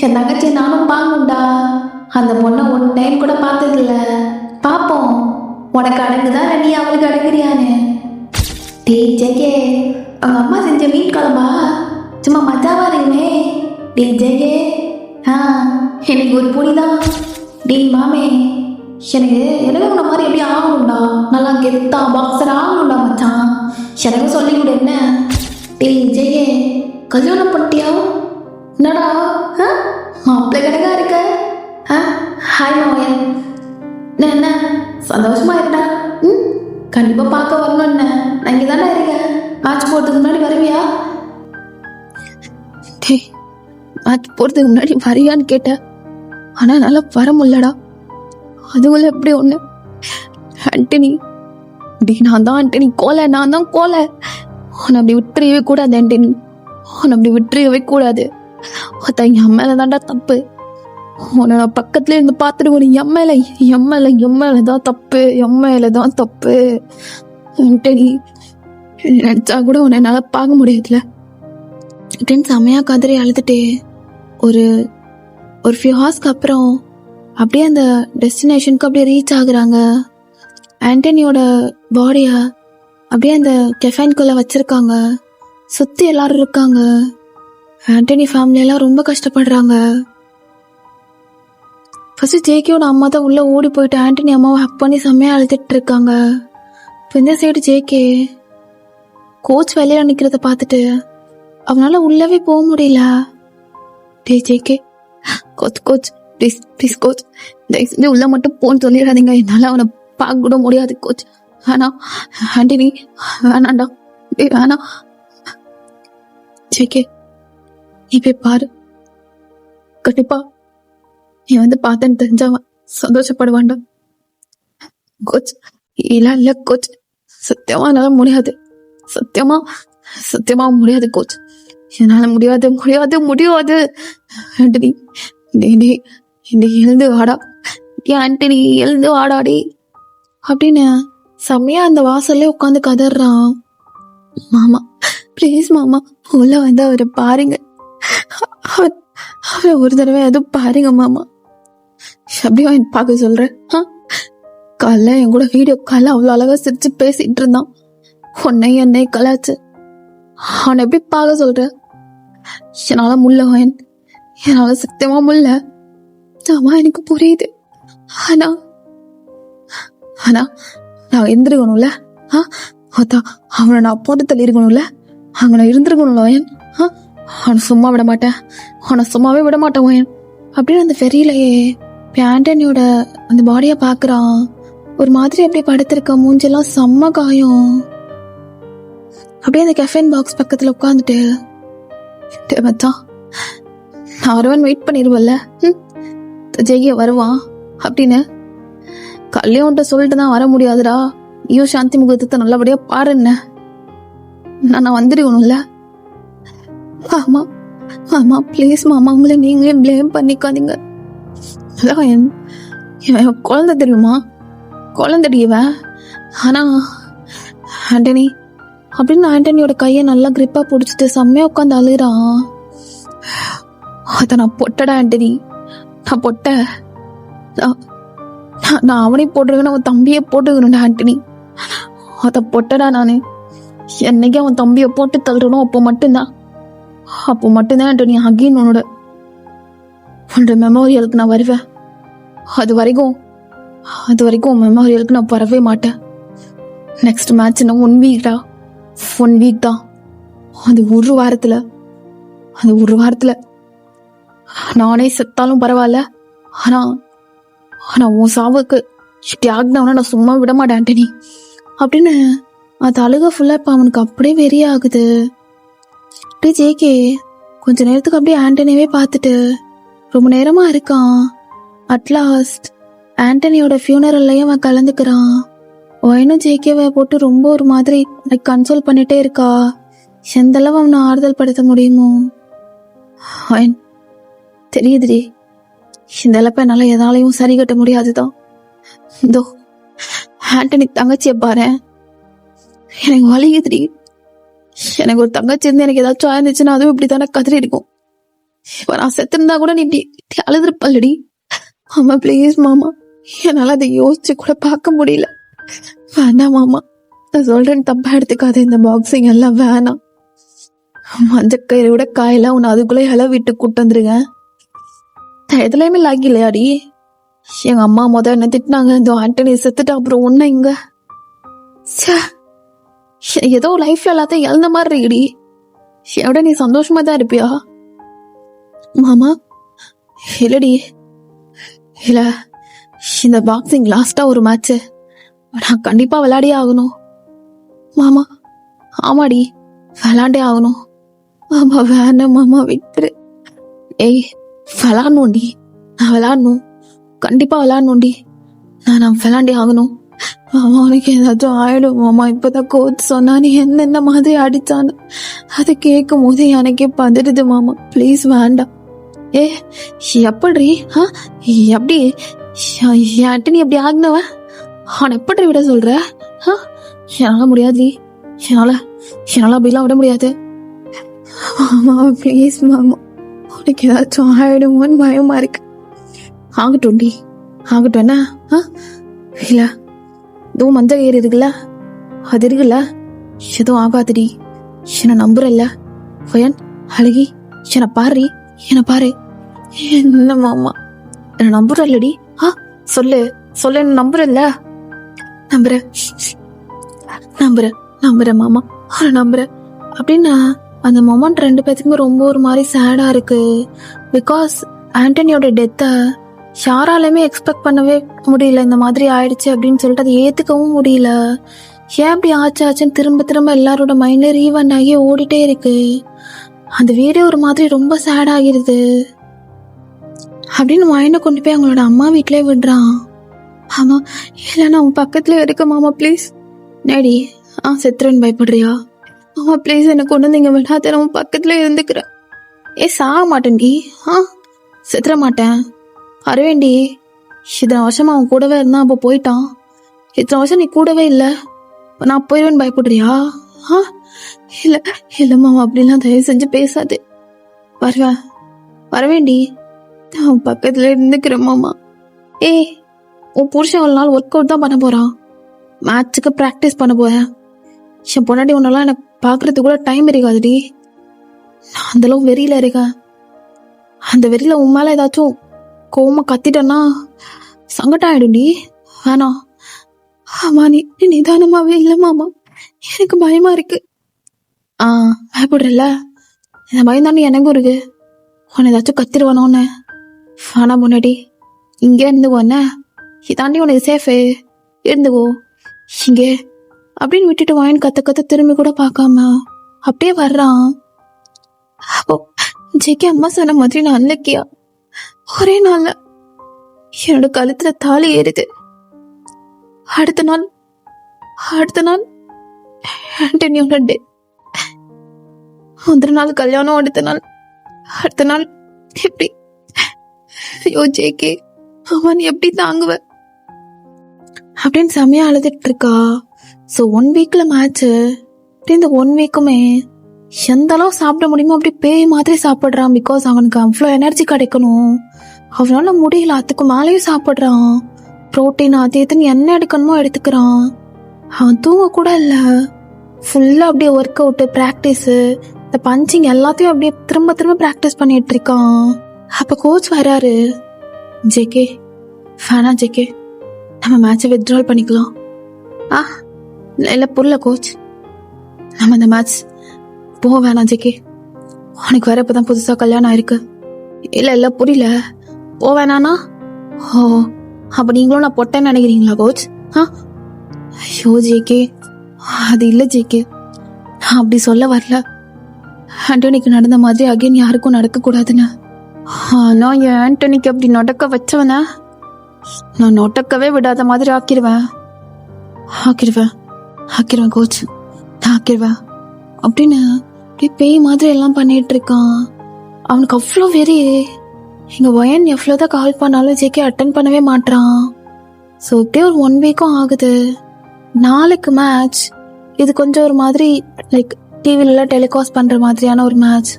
என் தங்கச்சி நானும் பாங்குண்டா. அந்த பொண்ணை ஒன் டைம் கூட பார்த்ததில்ல. பார்ப்போம் உனக்கு அடங்குதா நீ அவளுக்கு அடங்குறியான்னு. டே ஜெகே அவங்க அம்மா செஞ்ச மீன் குழம்பா சும்மா மஜாவா இருக்குமே. டே ஜெகே எனக்கு ஒரு பொடிதான். டே மாமே எனக்கு உன்ன மாதிரி எப்படி ஆகணும்டா, நல்லா கெத்தா பாக்ஸர் ஆகணும்டா மச்சான். எனக்கு சொல்லி கொடு என்ன. டே ஜெயே கல்யாணம் பண்ணிட்டியா? என்னடா மாப்பிள்ளை கிடக்கா இருக்க? ஹாய் மாவன் என்ன சந்தோஷமா இருக்கா? கண்டிப்பா பார்க்க வரணும். என்ன நான் இங்கே தானே இருக்கேன். மேட்ச் போகிறதுக்கு முன்னாடி வருவியா? டே மேட்ச் போகிறதுக்கு முன்னாடி வரியான்னு கேட்டேன். ஆனால் என்னால் வர முடியலடா. அதுக்குள்ள எப்படி ஒன்று ஆண்டனி டி நான் தான் ஆண்டனி கோலை, நான் தான் கோலை. உன்னை அப்படி விட்டுறவே கூடாது ஆண்டனி, உன்னை அப்படி விட்டுறவே கூடாது. அத்தா என் மேலே தான்டா தப்பு. உன்னை நான் பக்கத்துல இருந்து பார்த்துட்டு ஒரு எம்எல்ஏ தான் தப்பு, எம்எல்ஏ தான் தப்பு. ஆண்டனி நினச்சா கூட உன்னை என்னால் பார்க்க முடியாதுல அப்படின்னு செமையாக கதறி அழுதுட்டு ஒரு ஃபியூ ஹார்ஸ்க்கு அப்புறம் அப்படியே அந்த டெஸ்டினேஷனுக்கு அப்படியே ரீச் ஆகுறாங்க. ஆண்டனியோட பாடியை அப்படியே அந்த கெஃபைன்குள்ளே வச்சுருக்காங்க. சுற்றி எல்லாரும் இருக்காங்க. ஆண்டனி ஃபேமிலியெல்லாம் ரொம்ப கஷ்டப்படுறாங்க. ஃபஸ்ட்டு ஜேகேயோட அம்மா தான் உள்ளே ஓடி போயிட்டு ஆண்டனி அம்மாவை ஹக் பண்ணி செம்மையாக அழுதுட்டு இருக்காங்க. இப்போ இந்த சைடு ஜேகே கோச் வெளியில் நிற்கிறத பார்த்துட்டு அவனால உள்ளவே போக முடியல. டே ஜேகே கோச் ப்ளீஸ் கோச் தயவுசெஞ்சு உள்ள மட்டும் போன்னு சொல்லிடாதீங்க. என்னால் அவனை பார்க்க கூட முடியாது கோச். வேணாம் ஆண்டனி வேணாண்டா, வேணாம். ஜேகே நீ போய் பாரு, கண்டிப்பா நீ வந்து பார்த்தேன்னு தெரிஞ்சவன் சந்தோஷப்படுவான்டா. கோச் இல்லை கோச், சத்தியமா என்னால் முடியாது, சத்தியமா முடியாது கோச், என்னால் முடியாது. ஆண்டனி எழுந்து வாடா, ஆண்டனி எழுந்து வாடாடி அப்படின்னு செம்மையா அந்த வாசல்ல உட்காந்து கதறான். மாமா ப்ளீஸ் மாமா உள்ள வந்து அவரை பாருங்க, அவரை ஒரு தடவை எதுவும் பாருங்க மாமா. அப்படியே பார்க்க சொல்றேன். காலைல என் கூட வீடியோ காலைல அவ்வளோ அழகா சிரிச்சு பேசிட்டு இருந்தான். என்னை கலாச்சு அவனை எப்படி பார்க்க சொல்ற? என்னால முல்ல வாயன், என்னால சத்தியமா முல்ல. ஆமா எனக்கு புரியுது. ஆனா நான் இருந்திருக்கணும்ல. அதான் அவனை நான் போட்டு தள்ளி இருக்கணும்ல, அங்கே இருந்திருக்கணும்ல வாயன். அவனை சும்மாவே விட மாட்டேன் வாயன் அப்படின்னு அந்த ஃபெரியிலேயே ஆண்டனியோட அந்த பாடியை பார்க்குறான். ஒரு மாதிரி அப்படியே படுத்திருக்க, மூஞ்செல்லாம் செம்ம காயம். அப்படியே அந்த கெஃபைன் பாக்ஸ் பக்கத்தில் உட்காந்துட்டு மச்சான் நான் வருவன் வெயிட் பண்ணிடுவல்ல, ஜெய்ய வருவான் அப்படின்னு கல்யாண்ட சொல்லிட்டு தான் வர முடியாதுடா. ஐயோ சாந்தி முகூர்த்தத்தை நல்லபடியா பாருன்னு நான் வந்துடுவேணும்ல. ஆமா ப்ளீஸ் மாமா, உங்களை நீங்களே பிளேம் பண்ணிக்காதீங்க. அதான் குழந்தை தெரியுமா, குழந்தைடியவன். ஆனா ஆண்டனி அப்படின்னு ஆண்டனியோட கையை நல்லா கிரிப்பா பிடிச்சிட்டு செம்மையா உட்காந்து அழுகிறான். அத நான் பொட்டடா ஆண்டனி, நான் பொட்ட. நான் அவனையும் போட்டுருக்கணும், அவன் தம்பியை போட்டுக்கணும்டா ஆண்டனி. அத பொட்டடா நானு. என்னைக்கு அவன் தம்பியை போட்டு தள்ளுறணும் அப்போ மட்டும்தான் ஆண்டனி அகீன் உன்னோட மெமோரியலுக்கு நான் வருவேன். அது வரைக்கும் மெமோரியலுக்கு நான் வரவே மாட்டேன். நெக்ஸ்ட் மேட்ச் இன்னும் 1 வீக் தான். அது ஒரு வாரத்துல நானே செத்தாலும் பரவாயில்ல, ஆனா ஆனா உன் சாவுக்கு தியாகினவன நான் சும்மா விட மாட்டேன் ஆண்டனி அப்படின்னு அது அழுக ஃபுல்லா இப்ப அவனுக்கு அப்படியே வெறிய ஆகுது. அப்படியே ஜேகே கொஞ்ச நேரத்துக்கு அப்படியே ஆண்டனியவே பார்த்துட்டு ரொம்ப நேரமா இருக்கான். அட்லாஸ்ட் ஆண்டனியோட ஃபியூனரல்லையும் அவன் கலந்துக்கிறான். ஒயனும் ஜேகேவை போட்டு ரொம்ப ஒரு மாதிரி கன்சோல் பண்ணிட்டே இருக்கா. எந்தளவு அவனை ஆறுதல் படுத்த முடியுமோ. ஒயன் தெரியுதுடி, இந்த இழப்ப என்னால எதாலையும் சரி கட்ட முடியாதுதான். இதோ ஆண்டனி தங்கச்சிய பாரு, எனக்கு வலிக்குதுடி. எனக்கு ஒரு தங்கச்சி இருந்து எனக்கு ஏதாச்சும் ஆயிருந்துச்சுன்னா அதுவும் இப்படித்தானே கதறி இருக்கும். இப்ப நான் செத்துருந்தா கூட நீ இப்படி அழுதுருப்பல்லடி. மாமா பிளீஸ் மாமா, என்னால அதை யோசிச்சு கூட பார்க்க முடியல. வேணாம் மாமா, நான் சொல்றேன்னு தப்பா எடுத்துக்காத. இந்த பாக்ஸிங் எல்லாம் வேணாம். மஞ்சக்கயிறோட காயெல்லாம் உன்னை அதுக்குள்ளே இலை விட்டு கூட்டு வந்துருங்க. எதுலையுமே லாக்கி இல்லையாடி. எங்க அம்மா என்ன திட்டினாங்க, இந்த ஆண்டனி செத்துட்டு அப்புறம் ஒன்ன இங்க ஏதோ லைஃப்ல எல்லாத்தையும் இழந்த மாதிரி இருக்குடி. எவிட நீ சந்தோஷமா தான் இருப்பியா மாமா? இல்லடி, இல்ல, இந்த பாக்ஸிங் லாஸ்டா ஒரு மேட்ச் நான் கண்டிப்பா விளையாடியே ஆகணும் மாமா. ஆமாடி, விளையாண்டே ஆகணும். ஆமா வேணாம் மாமா, விட்டுரு. ஏய் விளையாடணும்டி, நான் விளையாடணும், கண்டிப்பா விளையாடணும்டி. நான் விளையாண்டே ஆகணும். மாமா உனக்கு ஏதாச்சும் ஆயிடும் மாமா. இப்பதான் கோச் சொன்னா நீ என்னென்ன மாதிரி அடிச்சான்னு அதை கேட்கும் போது எனக்கே பதறுது மாமா. ப்ளீஸ் வேண்டாம். ஏ எப்படி எப்படி ஆண்டனி எப்படி ஆகினவன் அவன் எப்படி விட சொல்ற? என்னால முடியாது, என்னால அப்படிலாம் விட முடியாது மாமா. ப்ளீஸ் மாமா, உனக்கு ஏதாச்சும் ஆயிடுமோன்னு பயமா இருக்கு. ஆகட்டும்டி, ஆகட்டும். என்ன இல்ல, இதுவும் மஞ்சள் ஏறு இருக்குல்ல, அது இருக்குல்ல, எதுவும் ஆகாதுடி. என்ன நம்புறல்ல ஒயன்? அழகி என்ன பாரு, என்ன பாரு. என்ன மாமா, என்ன நம்புறல்லடி? சொல்லு சொல்லு, என்ன நம்புறல்ல? நம்புறேன் நம்புறேன் நம்புறேன் மாமா, நம்புறேன் அப்படின்னா அந்த மொமெண்ட் ரெண்டு பேத்துக்குமே ரொம்ப ஒரு மாதிரி சேடா இருக்கு. பிகாஸ் ஆண்டனியோட டெத்தை யாராலுமே எக்ஸ்பெக்ட் பண்ணவே முடியல. இந்த மாதிரி ஆயிடுச்சு அப்படின்னு சொல்லிட்டு அதை ஏத்துக்கவும் முடியல. ஏன் அப்படி ஆச்சுன்னு திரும்ப திரும்ப எல்லாரோட மைண்ட்ல ரீவண்ட் ஆகி ஓடிட்டே இருக்கு. அந்த வீடே ஒரு மாதிரி ரொம்ப சேட் ஆகிருது. அப்படின்னு மைண்டை கொண்டு போய் அவங்களோட அம்மா வீட்லயே விடுறான். ஆமா, இல்லைன்னா அவன் பக்கத்துல இருக்க மாமா ப்ளீஸ். நேடி செத்துறேன்னு பயப்படுறியா மாமா? ப்ளீஸ் என்ன கொண்டு வந்து இங்க விடாத, அவன் பக்கத்துல இருந்துக்கிறேன். சாக மாட்டேன்டி, செத்துற மாட்டேன், வருவேண்டி. இத்தனை வருஷமா அவன் கூடவே இருந்தான், அப்போ போயிட்டான். இத்தனை வருஷம் நீ கூடவே இல்லை, நான் போயிடுவேன்னு பயப்படுறியா? இல்ல இல்ல மாமா, அப்படிலாம் தயவு செஞ்சு பேசாது. வரவேண்டி, அவன் பக்கத்துல இருந்துக்கிறேன் மாமா. உன் புருஷன் ஒரு நாள் ஒர்க் அவுட் தான் பண்ண போறான், மேட்சுக்கு ப்ராக்டிஸ் பண்ண போறேன். என் பொன்னாடி ஒன்னெல்லாம் எனக்கு பாக்குறதுக்கு கூட டைம் இருக்காதுடி. நான் அந்த அளவு வெறியில இருக்கேன். அந்த வெறியில உன் மேல ஏதாச்சும் கோவமா கத்திட்டேன்னா சங்கடம் ஆயிடும்டி. வேணாம். ஆமா, நீ நிதானமாவே இல்ல மாமா, எனக்கு பயமா இருக்கு. பயப்படுறல, இந்த பயம் தானே எனக்கும் இருக்கு. உன்னை ஏதாச்சும் கத்திருவானோன்னு. வேணா முன்னாடி இங்கே இருந்துக்கோ, என்ன இதாண்டி உனக்கு சேஃபு, இருந்துக்கோ இங்கே அப்படின்னு விட்டுட்டு வாயின் கத்த திரும்பி கூட பார்க்காம அப்படியே வர்றான். அப்போ ஜெகே அம்மா சொன்ன மாதிரி நான் அன்லக்கியா ஒரே நாள்ல என்னோட கழுத்துல தாலி ஏறுது. அடுத்த நாள் ஆண்டனியோட டெத். முதல் நாள் கல்யாணம், அடுத்த நாள் எப்படி? ஐயோ ஜேகே, அவன் எப்படி தாங்குவ அப்படின்னு செமையா அழுதுட்டு இருக்கா. ஸோ 1 வீக்ல மேட்ச். அப்படி இந்த 1 வீக்குமே எந்த அளவு சாப்பிட முடியுமோ அப்படி பேய் மாதிரி சாப்பிட்றான். பிகாஸ் அவனுக்கு அவ்வளோ எனர்ஜி கிடைக்கணும், அவனால முடியல. அதுக்கு மேலேயும் சாப்பிட்றான். ப்ரோட்டீன் அது எதுன்னு என்ன எடுக்கணுமோ எடுத்துக்கிறான். அவன் தூங்க கூட இல்லை, ஃபுல்லா அப்படியே ஒர்க் அவுட்டு, ப்ராக்டிஸு, இந்த பஞ்சிங் எல்லாத்தையும் அப்படியே திரும்ப ப்ராக்டிஸ் பண்ணிட்டு இருக்கான். அப்ப கோச் வராரு. ஜேகே வேணா ஜேகே, நம்ம மேட்சை வித்ட்ரால் பண்ணிக்கலாம். இல்ல புரியல கோச், நம்ம இந்த மேட்ச் போக வேணாம் ஜேகே. உனக்கு வேற இப்பதான் புதுசா கல்யாணம் ஆயிருக்கு, இல்ல புரியல. போவேணானா? ஓ, அப்ப நீங்களும் நான் பொட்டேன்னு நினைக்கிறீங்களா கோச்? ஐயோ ஜேகே, அது இல்ல ஜேகே, நான் அப்படி சொல்ல வரல. ஆண்டோனிக்கு நடந்த மாதிரி அகைன் யாருக்கும் நடக்க கூடாதுன்னு. ஆனா என் ஆண்டோனிக்கு அப்படி நடக்க வச்சவன நான் நொட்டக்கவே விடாத மாதிரி ஆக்கிடுவேன் கோச், ஆக்கிடுவேன் அப்படின்னு அப்படியே பேய் மாதிரி எல்லாம் பண்ணிட்டு இருக்கான். அவனுக்கு அவ்வளோ வெறி. எங்க ஒயன் எவ்வளோதான் கால் பண்ணாலும் ஜேகே அட்டன் பண்ணவே மாட்டான். ஸோ இப்படியே ஒரு 1 வீக்கும் ஆகுது. நாளைக்கு மேட்ச். இது கொஞ்சம் ஒரு மாதிரி லைக் டிவிலலாம் டெலிகாஸ்ட் பண்ற மாதிரியான ஒரு மேட்ச்.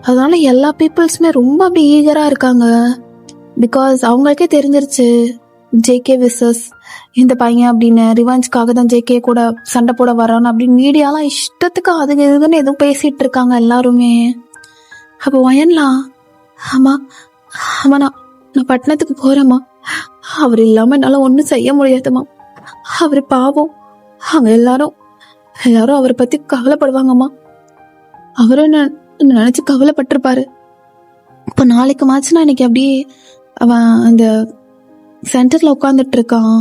அதனால எல்லா பீப்புள்ஸுமே ரொம்ப அப்படி ஈகரா இருக்காங்க. பிகாஸ் அவங்களுக்கே தெரிஞ்சிருச்சு ஜேகே விசஸ் இந்த பையன் அப்படின்னு, ரிவெஞ்சுக்காக தான் ஜேகே கூட சண்டை போட வரான்னு அப்படின்னு மீடியாலாம் இஷ்டத்துக்கு அதுக்கு இதுன்னு எதுவும் பேசிட்டு இருக்காங்க எல்லாருமே. அப்போ ஒயன்லாம் ஆமா நான் பட்டணத்துக்கு போறேம்மா, அவர் இல்லாம என்னால ஒன்றும் செய்ய முடியாதுமா, அவர் பாவம், அவங்க எல்லாரும் அவரை பத்தி கவலைப்படுவாங்கம்மா, அவரும் நினைச்சு கவலைப்பட்டிருப்பாரு. இப்போ நாளைக்கு மேட்ச்னா இன்னைக்கு அப்படியே அவன் அந்த சென்டர்ல உட்காந்துட்டு இருக்கான்,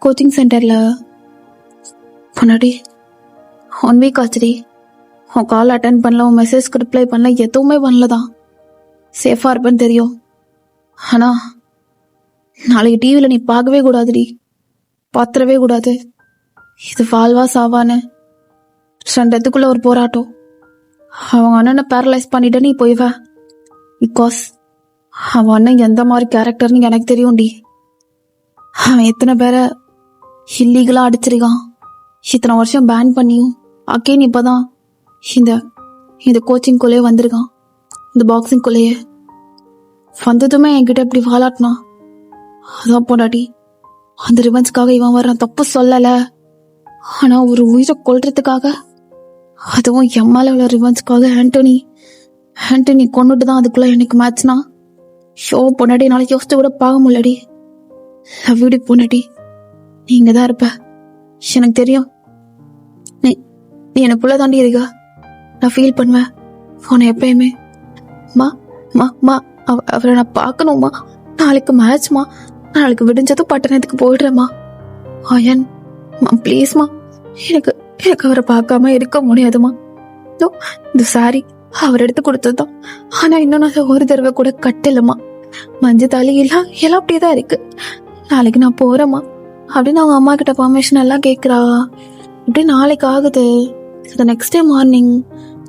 கோச்சிங் சென்டர்ல. முன்னாடி 1 வீக் ஆச்சுடி, உன் கால் அட்டன் பண்ணல, உன் மெசேஜ்க்கு ரிப்ளை பண்ணல, எதுவுமே பண்ணலதான். சேஃபா இருப்பேன்னு தெரியும். ஆனா நாளைக்கு டிவியில நீ பார்க்கவே கூடாதுடி, பாத்திரவே கூடாது. இது வாழ்வா சாவான்னு 2 ஒரு போராட்டம். அவங்க அண்ணனை பேரலைஸ் பண்ணிட்டு நீ போய்வ. பிகாஸ் அவன் அண்ணன் எந்த மாதிரி கேரக்டர்னு எனக்கு தெரியும்டி. அவன் எத்தனை பேரை இல்லீகலா அடிச்சிருக்கான், இத்தனை வருஷம் பேன் பண்ணியும் அகேன் இப்பதான் இந்த கோச்சிங்குள்ளேயே வந்திருக்கான், இந்த பாக்ஸிங்குள்ளேயே வந்ததுமே என்கிட்ட இப்படி வாலாட்டினான். அதான் பொண்டாட்டி, அந்த ரிவெஞ்சுக்காக இவன் வர்றான், தப்பு சொல்லல. ஆனா ஒரு உயிரை கொல்றதுக்காக, அதுவும் எம்மால உள்ள ரிவெஞ்சுக்காக ஆண்டனி கொண்டுட்டு தான் அதுக்குள்ள எனக்கு மேட்ச்னா ஷோ பொண்டாட்டி நாளைக்கு யோசிச்சு கூட பார்க்க முடியலடி. லவ் யூ டி பொண்டாட்டி, நீங்க தான் இருப்ப, எனக்கு தெரியும். நீ எனக்குள்ள தாண்டி இருக்கா, நான் ஃபீல் பண்ணுவேன் உன்னை எப்பயுமே. அவரை நான் பார்க்கணுமா, நாளைக்கு மேட்ச்மா, நாளைக்கு விடிஞ்சதும் பட்டணத்துக்கு போயிடுறேம்மா. அயன் ப்ளீஸ்மா, எனக்கு அவரை பார்க்காம இருக்க முடியாதுமா. இந்த சாரி அவர் எடுத்து கொடுத்ததுதான், ஆனா இன்னும் நான் ஒரு தடவை கூட கட்டலம்மா. மஞ்சள் தாலி எல்லாம் அப்படியேதான் இருக்கு. நாளைக்கு நான் போறேம்மா அப்படின்னு அவங்க அம்மா கிட்ட பர்மிஷன் எல்லாம் கேட்குறா. இப்படி நாளைக்கு ஆகுது. நெக்ஸ்ட் டே மார்னிங்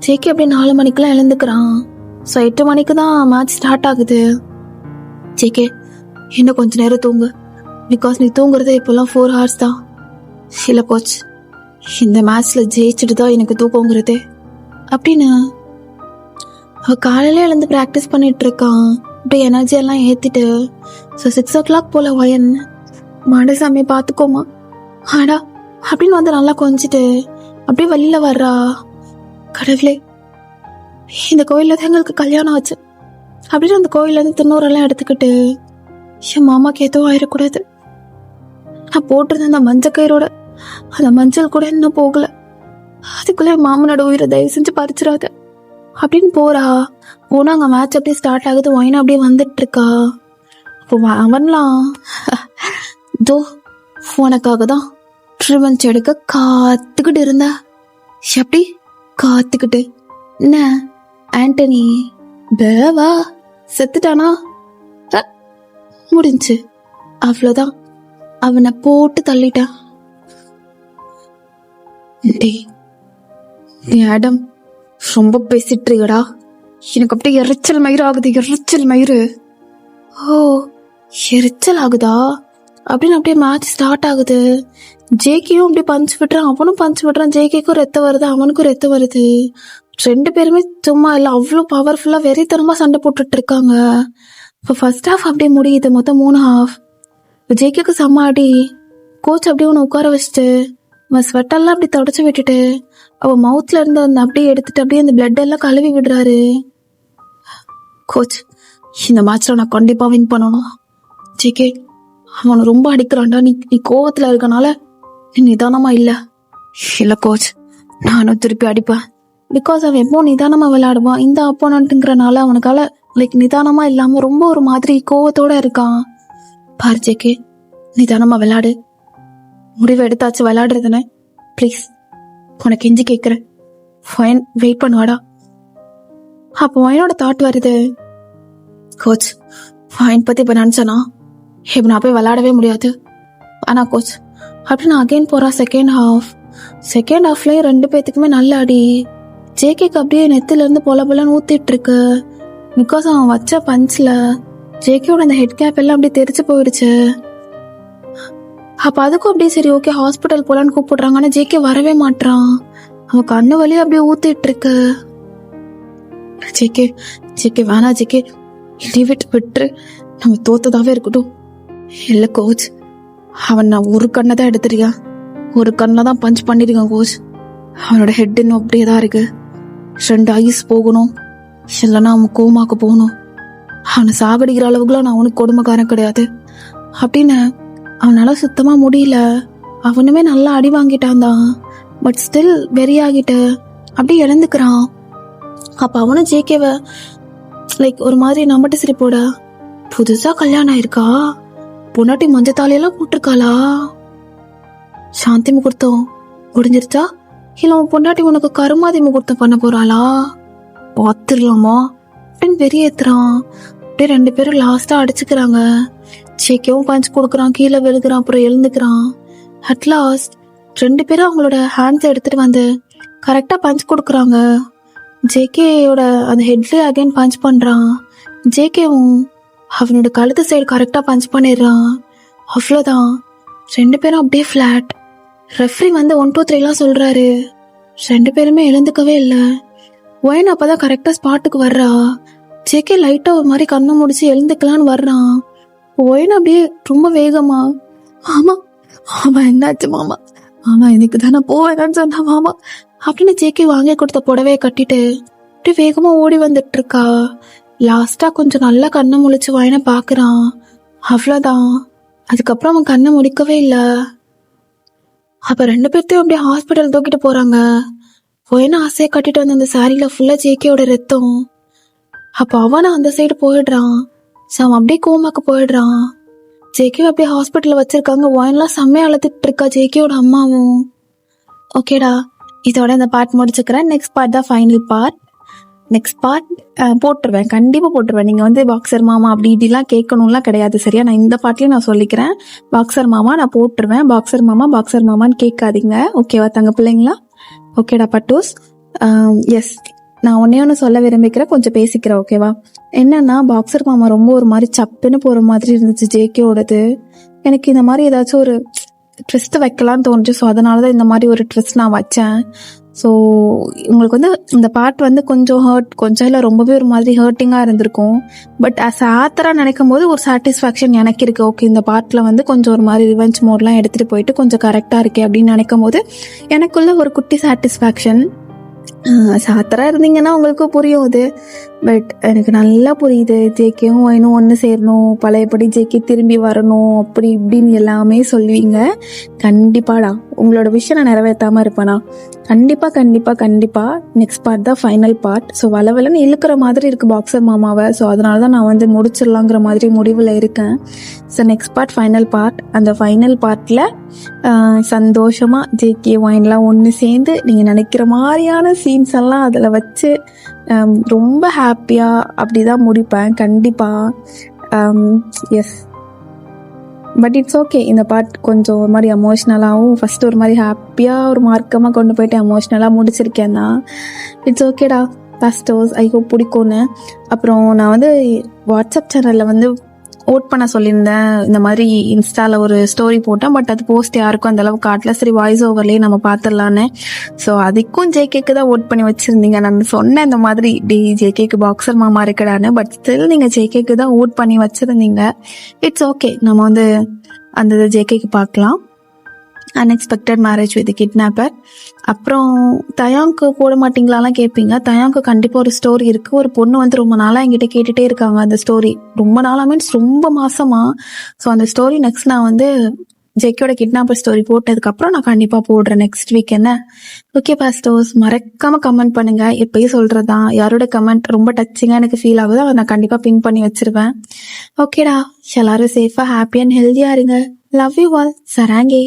ஜேகே அப்படியே 4 மணிக்கெல்லாம் எழுந்துக்கிறான். ஸோ 8 மணிக்கு தான் மேட்ச் ஸ்டார்ட் ஆகுது. ஜேகே இன்னும் கொஞ்ச நேரம் தூங்கு, பிகாஸ் நீ தூங்குறது இப்போல்லாம் 4 hours தான். இல்லை கோச், இந்த மேட்ச்ல ஜெயிச்சுட்டு தான் எனக்கு தூக்கங்கிறது அப்படின்னு அவ காலையில எழுந்து ப்ராக்டிஸ் பண்ணிட்டு இருக்கான். அப்படியே எனர்ஜி எல்லாம் ஏத்திட்டு. ஸோ 6 o'clock போல ஒயன் மாடசாமி பார்த்துக்கோமா ஆடா அப்படின்னு வந்து நல்லா கொஞ்சிட்டு அப்படியே வெளியில வர்றா. கடவுளே, இந்த கோயில்ல தான் எங்களுக்கு கல்யாணம் ஆச்சு அப்படின்னு அந்த கோயில்ல இருந்து திருநூறெல்லாம் எடுத்துக்கிட்டு, என் மாமாக்கு எதுவும் ஆயிடக்கூடாது, நான் போட்டிருந்த அந்த மஞ்சள் கயிறோட அந்த மஞ்சள் கூட இன்னும் போகல, அதுக்குள்ள என் மாமனோட உயிரை தயவு செஞ்சு பறிச்சிடாத அப்படின்னு போறா. போனா அங்க மேட்ச் அப்படியே ஸ்டார்ட் ஆகுது. ஒயினா அப்படியே வந்துட்டு இருக்கா. அப்போ அவன்லாம் தோ உனக்காக தான் ட்ரிவெஞ்ச் எடுக்க காத்துக்கிட்டு இருந்தா. எப்படி காத்துக்கிட்டு என்ன ஆண்டனி பேவா செத்துட்டானா? முடிஞ்சு அவ்வளவுதான், அவனை போட்டு தள்ளிட்டான். ஆடம் ரொம்ப பேசிட்டு இருக்கடா, எனக்கு அப்படியே எரிச்சல் மயிறு ஆகுது, எரிச்சல் மயிறு. ஓ எரிச்சல் ஆகுதா அப்படின்னு அப்படியே மேட்ச் ஸ்டார்ட் ஆகுது. ஜேகேயும் அப்படியே பஞ்ச் விட்டுறான், அவனும் பஞ்ச் விட்டுறான். ஜேகேக்கும் ரத்தம் வருது, அவனுக்கும் ரத்தம் வருது. 2 பேருமே சும்மா இல்லை, அவ்வளோ பவர்ஃபுல்லா வெறித்தனமா சண்டை போட்டுட்டு இருக்காங்க. இப்போ ஃபர்ஸ்ட் ஹாஃப் அப்படியே முடியுது. மொத்தம் 3 half. ஜேகேக்கு செம்ம அடி. கோச் அப்படியே ஒன்று உட்கார வச்சுட்டு அவன் ஸ்வெட்டெல்லாம் அப்படி தொடச்சு விட்டுட்டு அவன் மவுத்ல இருந்து அந்த அப்படியே எடுத்துட்டு அப்படியே அந்த பிளட் எல்லாம் கழுவி விடுறாரு. கோச், இந்த மேட்ச்ல நான் கண்டிப்பா வின் பண்ணணும். ஜேகே அவனை ரொம்ப அடிக்கிறான்டா, நீ கோவத்துல இருக்கனால நிதானமா இல்ல கோச், நானும் திருப்பி அடிப்பேன். பிகாஸ் அவன் எப்போ நிதானமா விளையாடுவான், இந்த அப்போனன்ட்டுங்கிறனால அவனுக்கால லைக் நிதானமாக இல்லாமல் ரொம்ப ஒரு மாதிரி கோவத்தோட இருக்கான். பாரு ஜேகே, நிதானமாக விளையாடு, முடிவு எடுத்தாச்சு விளையாடுறதுன்னு, ப்ளீஸ் உனக்கு எஞ்சி கேட்குறேன், ஃபைன் வெயிட் பண்ணுவாடா. அப்போ ஃபைனோட தாட் வருது, கோச் ஃபைன் பற்றி இப்போ நினச்சேனா இப்போ நான் போய் விளையாடவே முடியாது. ஆனால் கோச் அப்படி நான் அகெயின் போகிறா. செகண்ட் ஹாஃப்லேயும் 2 பேத்துக்குமே நல்ல அடி. ஜேகேக்கு அப்படியே நெத்திலேருந்து பொலன்னு ஊற்றிட்டு இருக்கு. பிகாஸ் அவன் வச்ச பஞ்சில் ஜேகேயோட அந்த ஹெட் கேப் எல்லாம் அப்படியே தெரிச்சு போயிடுச்சு. அப்போ அதுக்கும் அப்படியே சரி ஓகே ஹாஸ்பிட்டல் போலான்னு கூப்பிடுறாங்க. ஆனால் ஜேகே வரவே மாட்டான். அவன் கண்ணு வழியும் அப்படியே ஊத்திட்டு இருக்கு. ஜேகே வேணா ஜேகே, விட்டுரு, நம்ம தோத்ததாவே இருக்கட்டும். இல்லை கோச், அவன் நான் ஒரு கண்ணை தான் எடுத்துறியா, ஒரு கண்ணை தான் பஞ்ச் பண்ணிருக்கேன் கோச். அவனோட ஹெட் இன்னும் அப்படியே தான் இருக்கு. 2 ஐஸ் போகணும், இல்லைன்னா அவன் கோமாக்கு போகணும். அவனை சாகடிக்கிற அளவுக்குலாம் நான் அவனுக்கு கொடுமைக்காரன் கிடையாது அப்படின்னு அவனால சுத்தமா முடியல. அவனுமே நல்லா அடி வாங்கிட்டான் தான், பட் ஸ்டில் வெறியாகிட்டு அப்படியே இழந்துக்கிறான். அப்ப அவனும் ஜேகேவ லைக் ஒரு மாதிரி நம்மட்டு சிரிப்போட, புதுசா கல்யாணம் ஆயிருக்கா, பொன்னாட்டி மஞ்சத்தாலையெல்லாம் போட்டிருக்காளா, சாந்தி முகூர்த்தம் முடிஞ்சிருச்சா, இல்ல உன் பொண்டாட்டி உனக்கு கருமாதி முகூர்த்தம் பண்ண போறாளா, பாத்துடலாமா அப்படின்னு வெறியேத்துறான். அப்படியே 2 பேரும் லாஸ்டா அடிச்சுக்கிறாங்க. ஜேகேவும் பஞ்ச் கொடுக்குறான், கீழே விழுகிறான், அப்புறம் எழுந்துக்கிறான். அட் லாஸ்ட் 2 பேரும் அவங்களோட ஹேண்ட்ஸ் எடுத்துட்டு வந்து கரெக்டா பஞ்ச் கொடுக்குறாங்க. ஜேகேயோட அந்த ஹெட்ல அகைன் பஞ்ச் பண்றான். ஜேகேவும் அவனோட கழுத்து சைடு கரெக்டா பஞ்ச் பண்ணிடுறான். அவ்வளோதான், 2 பேரும் அப்படியே ஃபிளாட். ரெஃப்ரி வந்து 1 2 3 சொல்றாரு. 2 பேருமே எழுந்துக்கவே இல்லை. ஒயன் அப்பதான் கரெக்டா ஸ்பாட்டுக்கு வர்றா. ஜேகே லைட்டா ஒரு மாதிரி கண்ணை முடிச்சு எழுந்துக்கலான்னு வர்றான். ஒயன் அப்படியே ரொம்ப வேகமா, ஆமா என்னாச்சு மாமா, இன்னைக்கு தானே போவேன்னு சொன்னா மாமா அப்படின்னு ஜேகே வாங்கி கொடுத்த புடவைய கட்டிட்டு அப்படியே வேகமா ஓடி வந்துட்டு இருக்கா. லாஸ்டா கொஞ்சம் நல்லா கண்ணை முழிச்சு ஒயனை பாக்குறான். அவ்வளோதான், அதுக்கப்புறம் அவன் கண்ணை முடிக்கவே இல்லை. அப்ப 2 பேர்த்தையும் அப்படியே ஹாஸ்பிட்டல் தூக்கிட்டு போறாங்க. ஒயனை ஆசையை கட்டிட்டு வந்து அந்த சாரியில ஃபுல்லா ஜேகேயோட ரத்தம். அப்ப அவனை அந்த சைடு போயிடுறான். அவன் அப்படியே கோமாக்கு போயிடுறான். ஜேகே அப்படியே ஹாஸ்பிட்டல்ல வச்சிருக்காங்க. ஒயன்லாம் செம்மையா அழுத்திட்டு இருக்கா ஜேகேயோட அம்மாவும். ஓகேடா, இதோட இந்த பார்ட் முடிச்சுக்கிறேன். நெக்ஸ்ட் பார்ட் தான் ஃபைனல் பார்ட். நெக்ஸ்ட் பார்ட் போட்டுருவேன், கண்டிப்பா போட்டுருவேன். நீங்க வந்து பாக்ஸர் மாமா அப்படி இப்படிலாம் கேட்கணும்லாம் கிடையாது, சரியா? நான் இந்த பார்ட்லயும் நான் சொல்லிக்கிறேன், பாக்ஸர் மாமா நான் போட்டுருவேன். பாக்ஸர் மாமான்னு கேட்காதீங்க, ஓகேவா தங்க பிள்ளைங்களா? ஓகேடா பட்டூஸ். எஸ், நான் ஒன்னு சொல்ல விரும்பிக்கிறேன், கொஞ்சம் பேசிக்கிறேன், ஓகேவா? என்னன்னா பாக்ஸர் மாமா ரொம்ப ஒரு மாதிரி சப்புன்னு போற மாதிரி இருந்துச்சு ஜேகேயோடது. எனக்கு இந்த மாதிரி ஏதாச்சும் ஒரு ட்விஸ்ட் வைக்கலான்னு தோணுச்சு. ஸோ அதனாலதான் இந்த மாதிரி ஒரு ட்விஸ்ட் நான் வச்சேன். ஸோ உங்களுக்கு வந்து இந்த பார்ட் வந்து கொஞ்சம் இல்லை ரொம்பவே ஒரு மாதிரி ஹர்ட்டிங்காக இருந்திருக்கும். பட் அஸ் ஆத்தரா நினைக்கும் போது ஒரு சாட்டிஸ்ஃபேக்ஷன் எனக்கு இருக்கு. ஓகே, இந்த பார்ட்டில் வந்து கொஞ்சம் ஒரு மாதிரி ரிவெஞ்ச் மோட்லாம் எடுத்துகிட்டு போயிட்டு கொஞ்சம் கரெக்டாக இருக்கே அப்படின்னு நினைக்கும் போது எனக்குள்ள ஒரு குட்டி சாட்டிஸ்ஃபேக்ஷன். சாத்தரா இருந்தீங்கன்னா உங்களுக்கு புரியும் அது, பட் எனக்கு நல்லா புரியுது. ஜேகேவும் இன்னும் ஒன்று சேரணும், பழையபடி ஜேகே திரும்பி வரணும், அப்படி இப்படின்னு எல்லாமே சொல்லுவீங்க. கண்டிப்பாடா உங்களோட விஷயம் நான் நிறைவேற்றாம இருப்பேனா? கண்டிப்பா நெக்ஸ்ட் பார்ட் தான் ஃபைனல் பார்ட். ஸோ வளவலன்னு இழுக்கிற மாதிரி இருக்கு பாக்ஸர் மாமாவை. ஸோ அதனால தான் நான் வந்து முடிச்சிடலாங்கிற மாதிரி முடிவில் இருக்கேன். So next part final part. அந்த ஃபைனல் பார்ட்டில் சந்தோஷமா ஜேகே ஒயின்லாம் ஒன்று சேர்ந்து நீங்கள் நினைக்கிற மாதிரியான சீன்ஸ் எல்லாம் அதில் வச்சு ரொம்ப ஹாப்பியாக அப்படி தான் முடிப்பேன் கண்டிப்பாக. Yes, but it's okay. இந்த பார்ட் கொஞ்சம் ஒரு மாதிரி எமோஷ்னலாகவும், ஃபஸ்ட்டு ஒரு மாதிரி ஹாப்பியாக ஒரு மார்க்கமாக கொண்டு போயிட்டு எமோஷ்னலாக முடிச்சிருக்கேன் தான். இட்ஸ் ஓகேடா பாஸ்டர்ஸ், ஐ ஹோப் பிடிக்கும்னு. அப்புறம் நான் வந்து வாட்ஸ்அப் சேனலில் வந்து ஓட் பண்ண சொல்லியிருந்தேன். இந்த மாதிரி இன்ஸ்டாவில் ஒரு ஸ்டோரி போட்டேன், பட் அது போஸ்ட் யாருக்கும் அந்த அளவுக்கு காட்டல. சரி, வாய்ஸ் ஓவர்லேயே நம்ம பார்த்துடலான்னு. ஸோ அதுக்கும் ஜேகேக்கு தான் ஓட் பண்ணி வச்சுருந்தீங்க. நான் சொன்னேன் இந்த மாதிரி ஜேகேக்கு பாக்ஸர் மாமா இருக்கடான்னு, பட் ஸ்டில் நீங்கள் ஜேகேக்கு தான் ஓட் பண்ணி வச்சுருந்தீங்க. இட்ஸ் ஓகே, நம்ம வந்து அந்த ஜேகேக்கு பார்க்கலாம். Unexpected marriage with kidnapper. அப்புறம் தயாங்க்கு போட மாட்டீங்களாலாம் கேட்பீங்க. தயாங்க்கு கண்டிப்பாக ஒரு ஸ்டோரி இருக்குது. ஒரு பொண்ணு வந்து ரொம்ப நாளாக என்கிட்ட கேட்டுகிட்டே இருக்காங்க அந்த ஸ்டோரி, ரொம்ப நாளாக மீன்ஸ் ரொம்ப மாசமா. ஸோ அந்த ஸ்டோரி நெக்ஸ்ட் நான் வந்து ஜெக்கியோட கிட்னாப்பர் ஸ்டோரி போட்டதுக்கப்புறம் நான் கண்டிப்பாக போடுறேன் நெக்ஸ்ட் வீக். என்ன ஓகே பாஸ்டர்ஸ், மறக்காம கமெண்ட் பண்ணுங்க. எப்பயும் சொல்றதுதான், யாரோட கமெண்ட் ரொம்ப டச்சிங்காக எனக்கு ஃபீல் ஆகுதோ அதை நான் கண்டிப்பாக பின் பண்ணி வச்சிருவேன். ஓகேடா, எல்லாரும் சேஃபாக ஹாப்பி அண்ட் ஹெல்த்தியாக இருங்க. Love you all. சராங்கே.